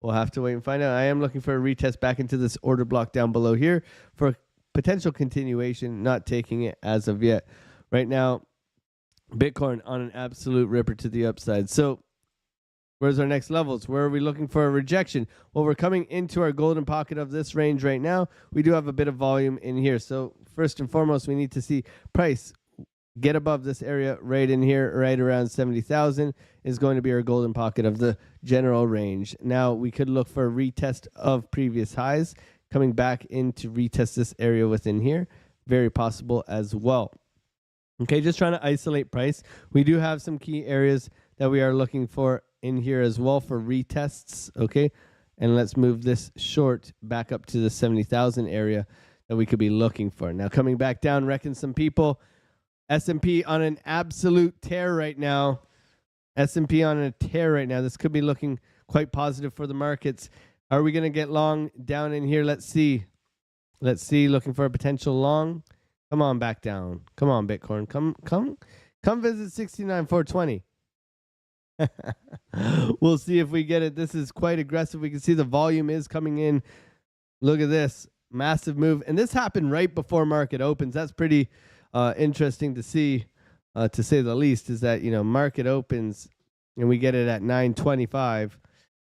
We'll have to wait and find out. I am looking for a retest back into this order block down below here for potential continuation, not taking it as of yet. Right now, Bitcoin on an absolute ripper to the upside. So where's our next levels? Where are we looking for a rejection? Well, we're coming into our golden pocket of this range right now. We do have a bit of volume in here. So first and foremost, we need to see price get above this area right in here, right around 70,000 is going to be our golden pocket of the general range. Now we could look for a retest of previous highs, coming back in to retest this area within here. Very possible as well. Okay, just trying to isolate price. We do have some key areas that we are looking for in here as well for retests. Okay, and let's move this short back up to the 70,000 area that we could be looking for. Now coming back down, reckon some people. S&P on an absolute tear right now. S&P on a tear right now. This could be looking quite positive for the markets. Are we going to get long down in here? Let's see. Looking for a potential long. Come on back down. Come on, Bitcoin. Come visit 69,420. We'll see if we get it. This is quite aggressive. We can see the volume is coming in. Look at this. Massive move. And this happened right before market opens. That's pretty interesting to see, to say the least, is that, market opens and we get it at 9:25,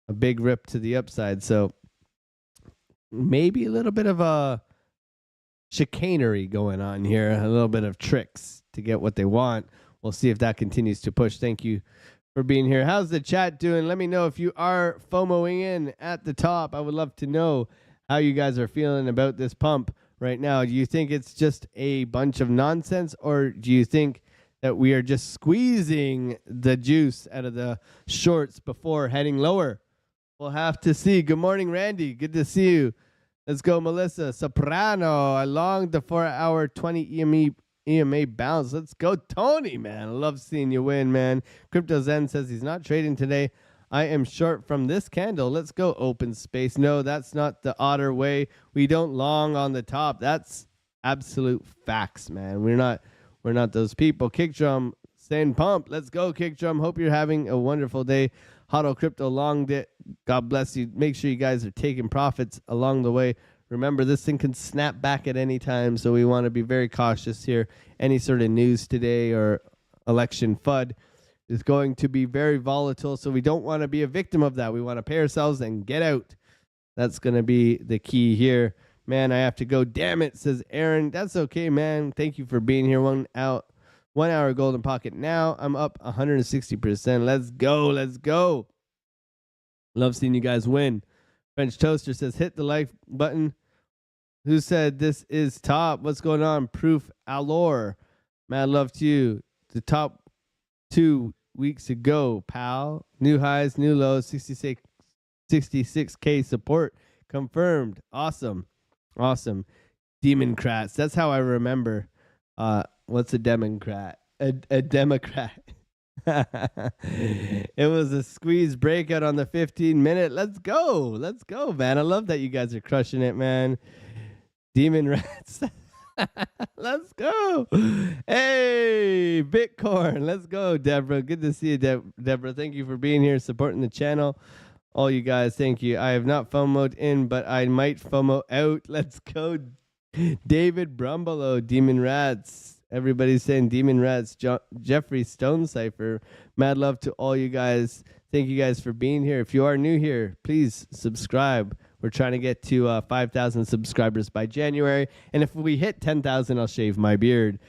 a big rip to the upside. So maybe a little bit of a chicanery going on here, a little bit of tricks to get what they want. We'll see if that continues to push. Thank you for being here. How's the chat doing? Let me know if you are FOMOing in at the top. I would love to know how you guys are feeling about this pump right now. Do you think it's just a bunch of nonsense, or do you think that we are just squeezing the juice out of the shorts before heading lower? We'll have to see. Good morning, Randy. Good to see you. Let's go, Melissa. Soprano along the 4-hour 20 EMA bounce. Let's go, Tony, man. I love seeing you win, man. Crypto Zen says he's not trading today. I am short from this candle. Let's go, open space. No, that's not the otter way. We don't long on the top. That's absolute facts, man. We're not those people. Kick drum saying pump. Let's go, kick drum. Hope you're having a wonderful day. Hodl Crypto longed it. God bless you. Make sure you guys are taking profits along the way. Remember, this thing can snap back at any time, so we want to be very cautious here. Any sort of news today or election FUD is going to be very volatile, so we don't want to be a victim of that. We want to pay ourselves and get out. That's going to be the key here. Man, I have to go. Damn it, says Aaron. That's okay, man. Thank you for being here. 1 hour golden pocket. Now I'm up 160%. Let's go. Let's go. Love seeing you guys win. French Toaster says, hit the like button. Who said this is top? What's going on? Proof Allure. Mad love to you. The top 2 weeks ago, pal. New highs, new lows, 66K support confirmed. Awesome. Democrats. That's how I remember. What's a Democrat? A Democrat. It was a squeeze breakout on the 15-minute. Let's go, man. I love that you guys are crushing it, man. Demon rats. Let's go. Hey, Bitcoin. Let's go, Deborah. Good to see you, Deborah. Thank you for being here, supporting the channel. All you guys, thank you. I have not FOMO'd in, but I might FOMO out. Let's go. David Brumbelow, Demon Rats. Everybody's saying Demon Rats. Jeffrey Stone Cipher. Mad love to all you guys. Thank you guys for being here. If you are new here, please subscribe. We're trying to get to 5,000 subscribers by January. And if we hit 10,000, I'll shave my beard.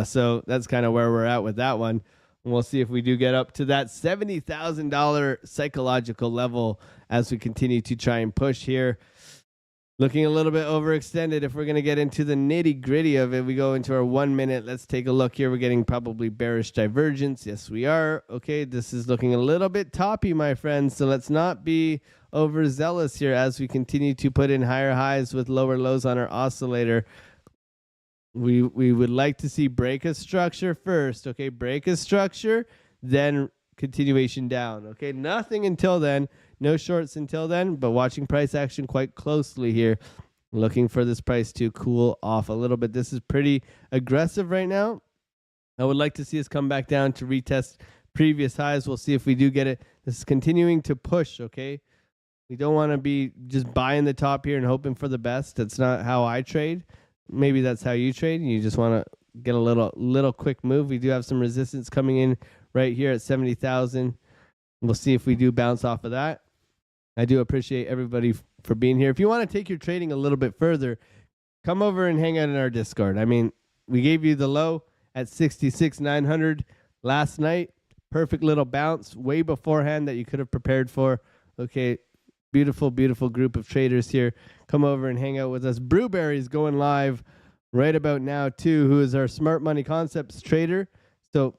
So that's kind of where we're at with that one. And we'll see if we do get up to that $70,000 psychological level as we continue to try and push here. Looking a little bit overextended. If we're going to get into the nitty gritty of it, we go into our 1 minute. Let's take a look here. We're getting probably bearish divergence. Yes, we are. Okay, this is looking a little bit toppy, my friends. So let's not be overzealous here as we continue to put in higher highs with lower lows on our oscillator. We would like to see break a structure first. Okay, break a structure, then continuation down. Okay, nothing until then. No shorts until then, but watching price action quite closely here. Looking for this price to cool off a little bit. This is pretty aggressive right now. I would like to see us come back down to retest previous highs. We'll see if we do get it. This is continuing to push, okay? We don't want to be just buying the top here and hoping for the best. That's not how I trade. Maybe that's how you trade. You just want to get a little quick move. We do have some resistance coming in right here at 70,000. We'll see if we do bounce off of that. I do appreciate everybody for being here. If you want to take your trading a little bit further, come over and hang out in our Discord. I mean, we gave you the low at 66,900 last night. Perfect little bounce way beforehand that you could have prepared for. Okay, beautiful, beautiful group of traders here. Come over and hang out with us. Brewberry's going live right about now too, who is our Smart Money Concepts trader. So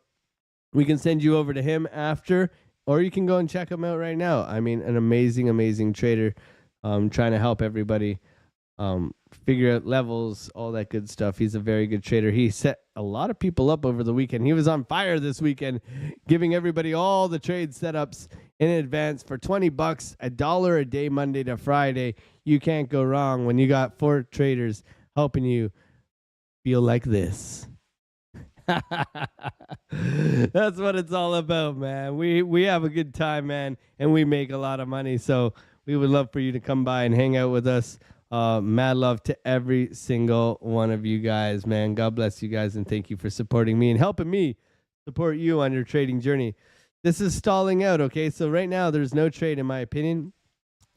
we can send you over to him after, or you can go and check him out right now. I mean, an amazing, amazing trader, trying to help everybody figure out levels, all that good stuff. He's a very good trader. He set a lot of people up over the weekend. He was on fire this weekend, giving everybody all the trade setups in advance for $20, $1 a day, Monday to Friday. You can't go wrong when you got 4 traders helping you feel like this. That's what it's all about, man. We have a good time, man, and we make a lot of money. So we would love for you to come by and hang out with us. Mad love to every single one of you guys, man. God bless you guys, and thank you for supporting me and helping me support you on your trading journey. This is stalling out, okay? So right now there's no trade, in my opinion.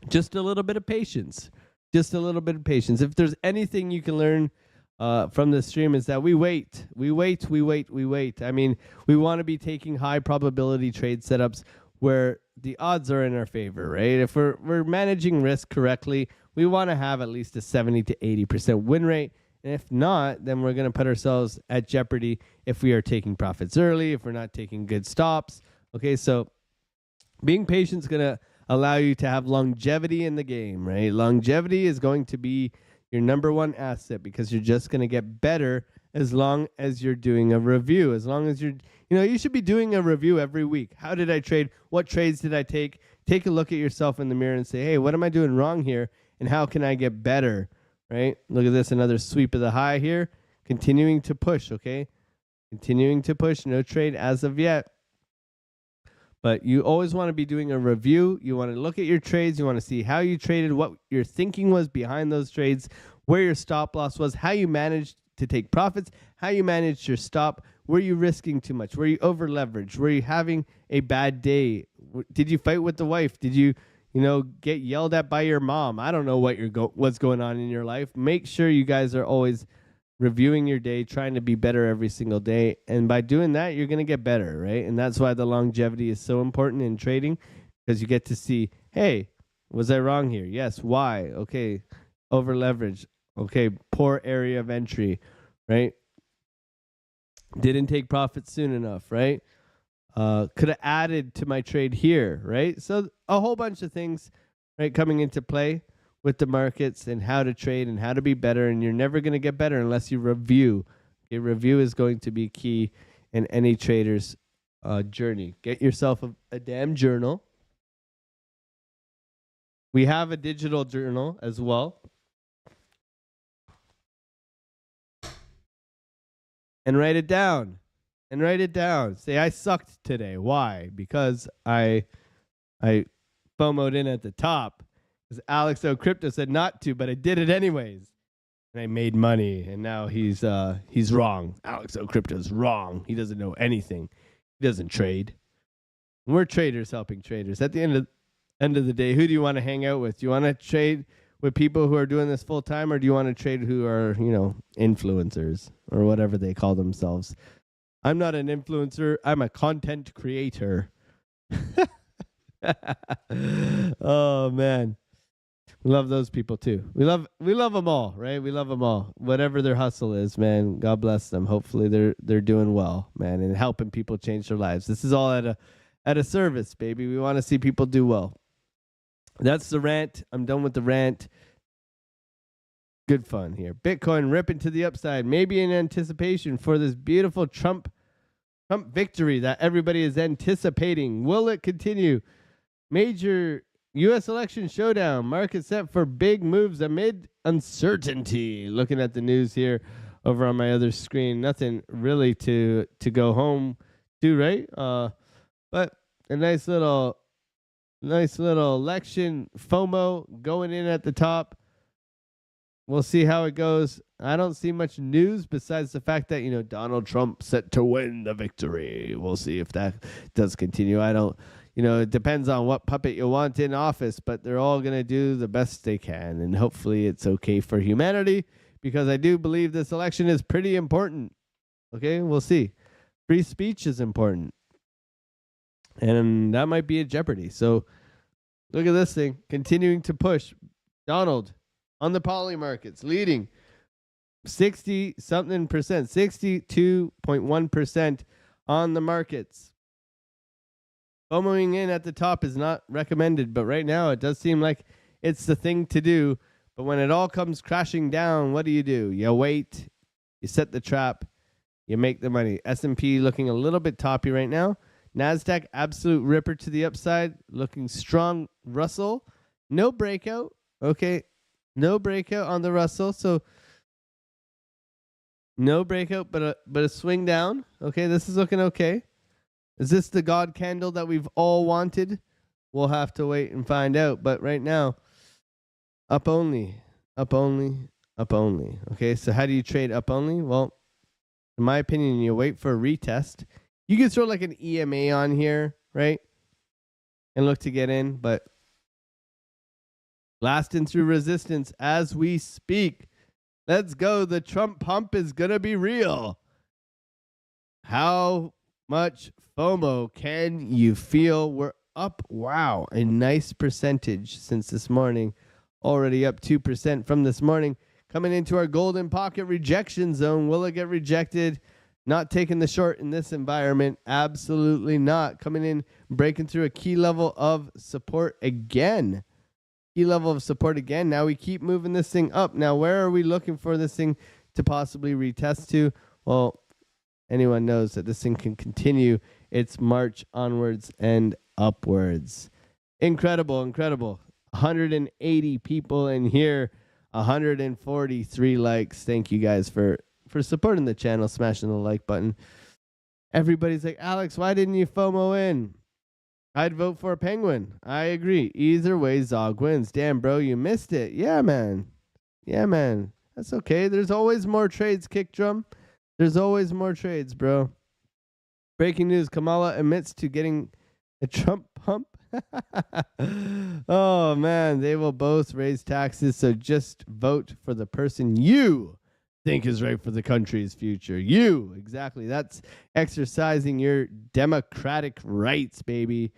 Just a little bit of patience. Just a little bit of patience. If there's anything you can learn from the stream, is that we wait. I mean, we want to be taking high probability trade setups where the odds are in our favor, right? If we're managing risk correctly, we want to have at least a 70 to 80% win rate. And if not, then we're going to put ourselves at jeopardy if we are taking profits early, if we're not taking good stops. Okay, so being patient is going to allow you to have longevity in the game, right? Longevity is going to be your number one asset because you're just going to get better as long as you're doing a review. As long as you should be doing a review every week. How did I trade? What trades did I take? Take a look at yourself in the mirror and say, hey, what am I doing wrong here? And how can I get better, right? Look at this, another sweep of the high here. Continuing to push, okay? Continuing to push. No trade as of yet. But you always want to be doing a review. You want to look at your trades. You want to see how you traded, what your thinking was behind those trades, where your stop loss was, how you managed to take profits, how you managed your stop. Were you risking too much? Were you over leveraged? Were you having a bad day? Did you fight with the wife? Did you get yelled at by your mom? I don't know what's going on in your life. Make sure you guys are always reviewing your day, trying to be better every single day. And by doing that, you're going to get better, right? And that's why the longevity is so important in trading, because you get to see, hey, was I wrong here? Yes. Why? Okay. Over leverage. Okay. Poor area of entry, right? Didn't take profits soon enough, right? Could have added to my trade here, right? So a whole bunch of things, right, coming into play with the markets and how to trade and how to be better. And you're never going to get better unless you review. Okay, review is going to be key in any trader's journey. Get yourself a damn journal. We have a digital journal as well. And write it down. Say, I sucked today. Why? Because I FOMO'd in at the top. Because Alex O Crypto said not to, but I did it anyways. And I made money. And now he's wrong. Alex O Crypto's wrong. He doesn't know anything. He doesn't trade. We're traders helping traders. At the end of the day, who do you want to hang out with? Do you want to trade with people who are doing this full time, or do you want to trade who are, influencers or whatever they call themselves? I'm not an influencer. I'm a content creator. Oh man. We love those people too. We love them all, right? We love them all. Whatever their hustle is, man, God bless them. Hopefully they're doing well, man, and helping people change their lives. This is all at a service, baby. We want to see people do well. That's the rant. I'm done with the rant. Good fun here. Bitcoin ripping to the upside, maybe in anticipation for this beautiful Trump victory that everybody is anticipating. Will it continue? Major U.S. election showdown. Market set for big moves amid uncertainty. Looking at the news here over on my other screen. Nothing really to go home to, right? But a nice little election FOMO going in at the top. We'll see how it goes. I don't see much news besides the fact that, Donald Trump set to win the victory. We'll see if that does continue. I don't, it depends on what puppet you want in office, but they're all going to do the best they can. And hopefully it's okay for humanity, because I do believe this election is pretty important. Okay, we'll see. Free speech is important. And that might be in jeopardy. So look at this thing continuing to push. Donald on the poly markets leading 60-something percent, 62.1% on the markets. FOMOing in at the top is not recommended, but right now it does seem like it's the thing to do. But when it all comes crashing down, what do? You wait, you set the trap, you make the money. S&P looking a little bit toppy right now. NASDAQ, absolute ripper to the upside, looking strong. Russell, no breakout. Okay, no breakout on the Russell. So no breakout, but a swing down. Okay, this is looking okay. Is this the God candle that we've all wanted? We'll have to wait and find out. But right now, up only, up only, up only. Okay, so how do you trade up only? Well, in my opinion, you wait for a retest. You can throw like an EMA on here, right? And look to get in, but lasting through resistance as we speak. Let's go. The Trump pump is going to be real. How much FOMO can you feel? We're up, wow, a nice percentage since this morning. Already up 2% from this morning. Coming into our golden pocket rejection zone. Will it get rejected? Not taking the short in this environment. Absolutely not. Coming in, breaking through a key level of support again. Key level of support again. Now we keep moving this thing up. Now, where are we looking for this thing to possibly retest to? Well, anyone knows that this thing can continue its march onwards and upwards. Incredible, incredible. 180 people in here. 143 likes. Thank you guys for supporting the channel, smashing the like button. Everybody's like, Alex, why didn't you FOMO in? I'd vote for a penguin. I agree. Either way, Zog wins. Damn, bro, you missed it. Yeah, man. Yeah, man. That's okay. There's always more trades, Kick Drum. There's always more trades, bro. Breaking news, Kamala admits to getting a Trump pump. Oh, man. They will both raise taxes, so just vote for the person you think is right for the country's future. You, exactly. That's exercising your democratic rights, baby.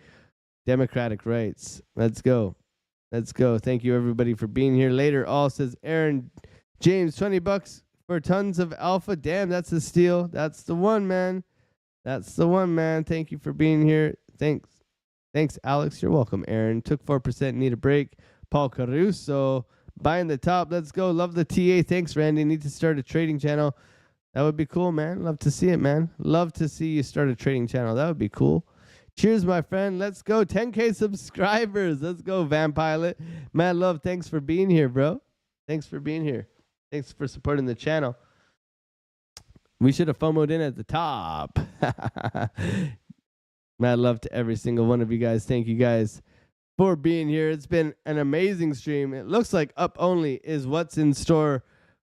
Democratic rights. Let's go. Let's go. Thank you, everybody, for being here. Later, all says Aaron James, $20 for tons of alpha. Damn, that's a steal. That's the one, man. That's the one, man. Thank you for being here. Thanks. Thanks, Alex. You're welcome, Aaron. Took 4%. Need a break. Paul Caruso. Buying the top. Let's go. Love the TA. Thanks, Randy. Need to start a trading channel. That would be cool, man. Love to see it, man. Love to see you start a trading channel. That would be cool. Cheers, my friend. Let's go. 10K subscribers. Let's go, Vampilot. Mad love. Thanks for being here, bro. Thanks for being here. Thanks for supporting the channel. We should have FOMO'd in at the top. Mad love to every single one of you guys. Thank you guys for being here. It's been an amazing stream. It looks like up only is what's in store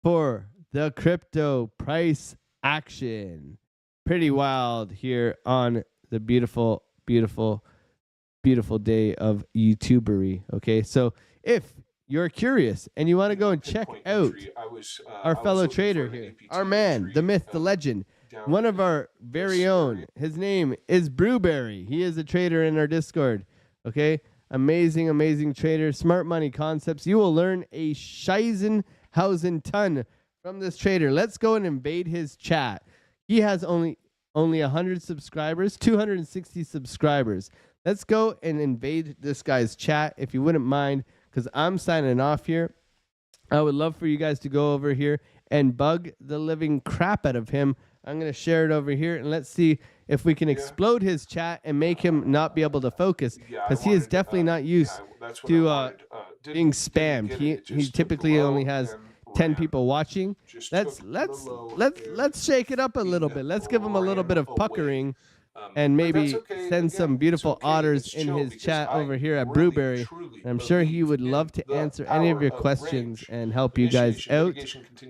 for the crypto price action. Pretty wild here on the beautiful, beautiful, beautiful day of YouTubery. Okay, so if you're curious and you want to go and check out our fellow trader here, our man, the myth, the legend, one of our very own, his name is Brewberry. He is a trader in our Discord. Okay, amazing, amazing trader, smart money concepts. You will learn a Scheisenhausen ton from this trader. Let's go and invade his chat. He has only 100 subscribers, 260 subscribers. Let's go and invade this guy's chat if you wouldn't mind, because I'm signing off here. I would love for you guys to go over here and bug the living crap out of him. I'm going to share it over here, and let's see if we can explode his chat and make him not be able to focus, because he is definitely not used to being spammed. He typically only has 10 people watching. Let's shake it up a little bit. Let's give him a little bit of puckering and maybe send some beautiful otters in his chat over here at Brewberry. I'm sure he would love to answer any of your questions and help you guys out.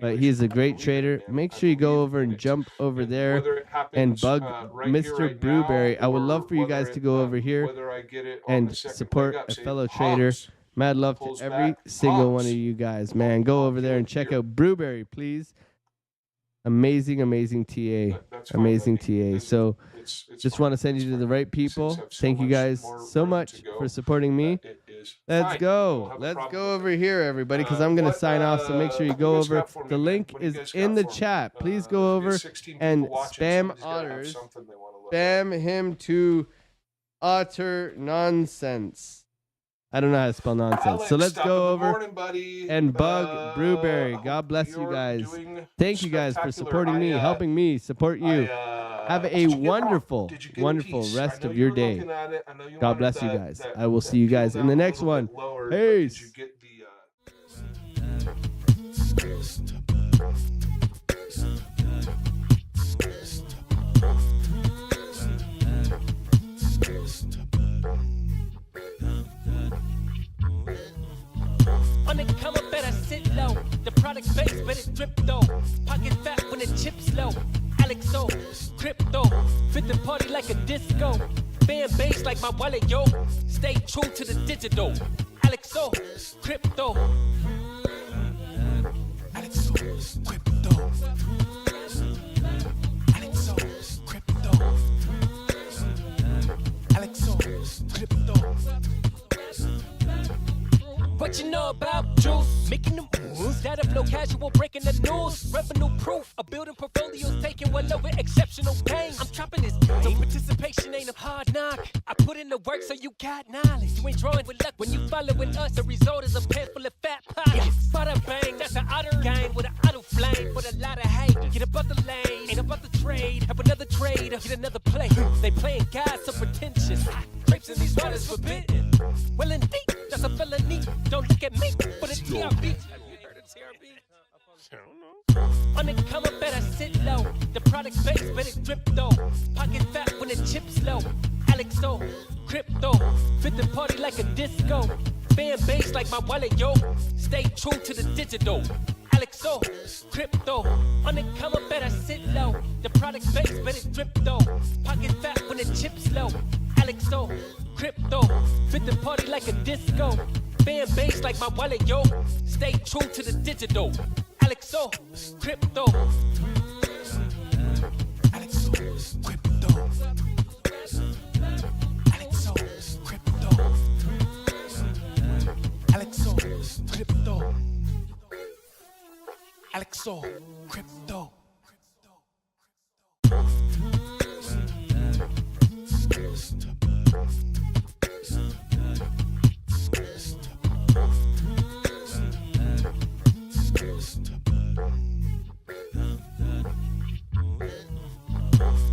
But he's a great trader. Make sure you go over and jump over there and bug Mr. Brewberry. I would love for you guys to go over here and support a fellow trader. Mad love to every single one of you guys, man. Go over there and check out Brewberry, please. Amazing, amazing TA. Amazing TA. So just want to send you to the right people. Thank you guys so much for supporting me. Let's go. Let's go over here, everybody, because I'm going to sign off. So make sure you go over. The link is in the chat. Please go over and spam otters. Spam him to utter nonsense. I don't know how to spell nonsense. Alex, so let's go over and bug Brewberry. God bless you guys. Thank you guys for supporting me, helping me support you. Have a wonderful, wonderful rest of your day. God bless you guys. I will see you guys in the next one. Peace. On the come up, better sit low. The product base, but it drip though. Pocket fat when the chips low. Alexo, crypto, fit the party like a disco. Fan base like my wallet, yo. Stay true to the digital. Alexo, crypto. Alexo, crypto. Alexo, crypto. Alexo, crypto. What you know about juice? Making the moves that'll flow casual, breaking the news. Revenue proof, a building portfolios taking well over exceptional pain. I'm trapping this game, so participation ain't a hard knock. I put in the work so you got knowledge. You ain't drawing with luck when you following us. The result is a pan full of fat pockets. Bada bang, that's an utter game with an auto flame. With a lot of hate, get above the lane, ain't about the trade. Have another trader, get another play. They playing God so pretentious. Grapes in these waters forbidden. Well indeed, that's a felony. Don't look at me, but it's TRB. You heard of TRB? I don't know. On the come up, better sit low. The product base, but it drip though. Pocket fat when the chips low. Alexo, crypto. Fit the party like a disco. Fan base like my wallet, yo. Stay true to the digital. Alexo, crypto. On the come up, better sit low. The product base, better drip though. Pocket fat when the chips low. Alexo, crypto. Fit the party like a disco. Fan base like my wallet, yo. Stay true to the digital. Alexo, crypto. Alexo, crypto. Alexo, crypto. Alexo, crypto. Alexo, crypto.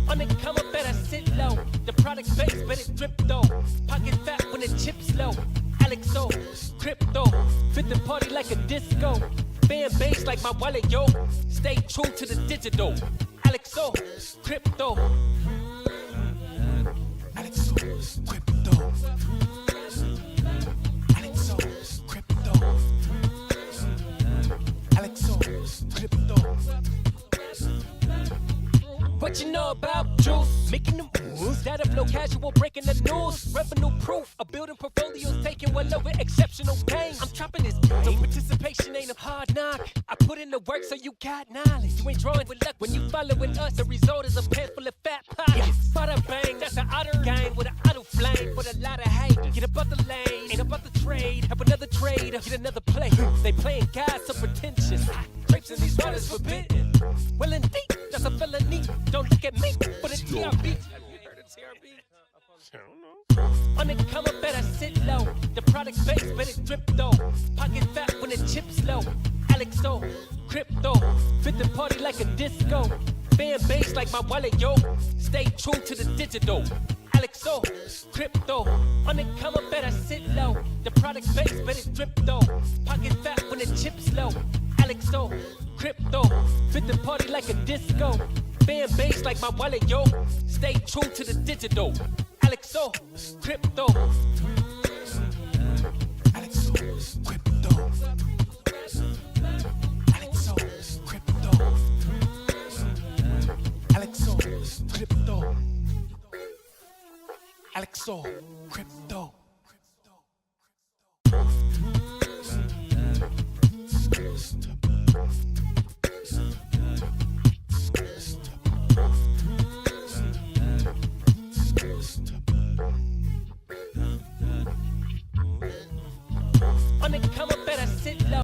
On the come up, better sit low. The product base, better drip though. Pocket fat when the chips low. Alexo, crypto. Fit the party like a disco. Fan base like my wallet, yo. Stay true to the digital. Alexo, crypto. Alexo, crypto. Alexo, crypto. Alexo, crypto. What you know about juice? Making them moves that'll flow casual, breaking the news. Revenue proof of building portfolios, taking well over exceptional gain. I'm chopping this game, so participation ain't a hard knock. I put in the work so you got knowledge. You ain't drawing with luck when you following us. The result is a pen full of fat pockets. Bada bang, that's an outer gang with an auto flame. With a lot of hate, get about the lane, ain't about the trade. Have another trade, get another play. They playing God so pretentious. Drapes in these waters forbidden. Well indeed, that's a felony. Don't look at me for the TRB. Have you heard of TRB? I don't know. On the come up, better sit low. The product base, better drip though. Pocket fat when the chips low. Alexo, crypto. Fit the party like a disco. Fan base like my wallet, yo. Stay true to the digital. Alexo, crypto. On the come up, better sit low. The product base, better drip though. Pocket fat when the chips low. Alexo, crypto. Fit the party like a disco. Fan base like my wallet, yo. Stay true to the digital. Alexo, crypto. Alexo, crypto. Alexo, crypto. Alexo, crypto. Alexo, crypto. On the come up,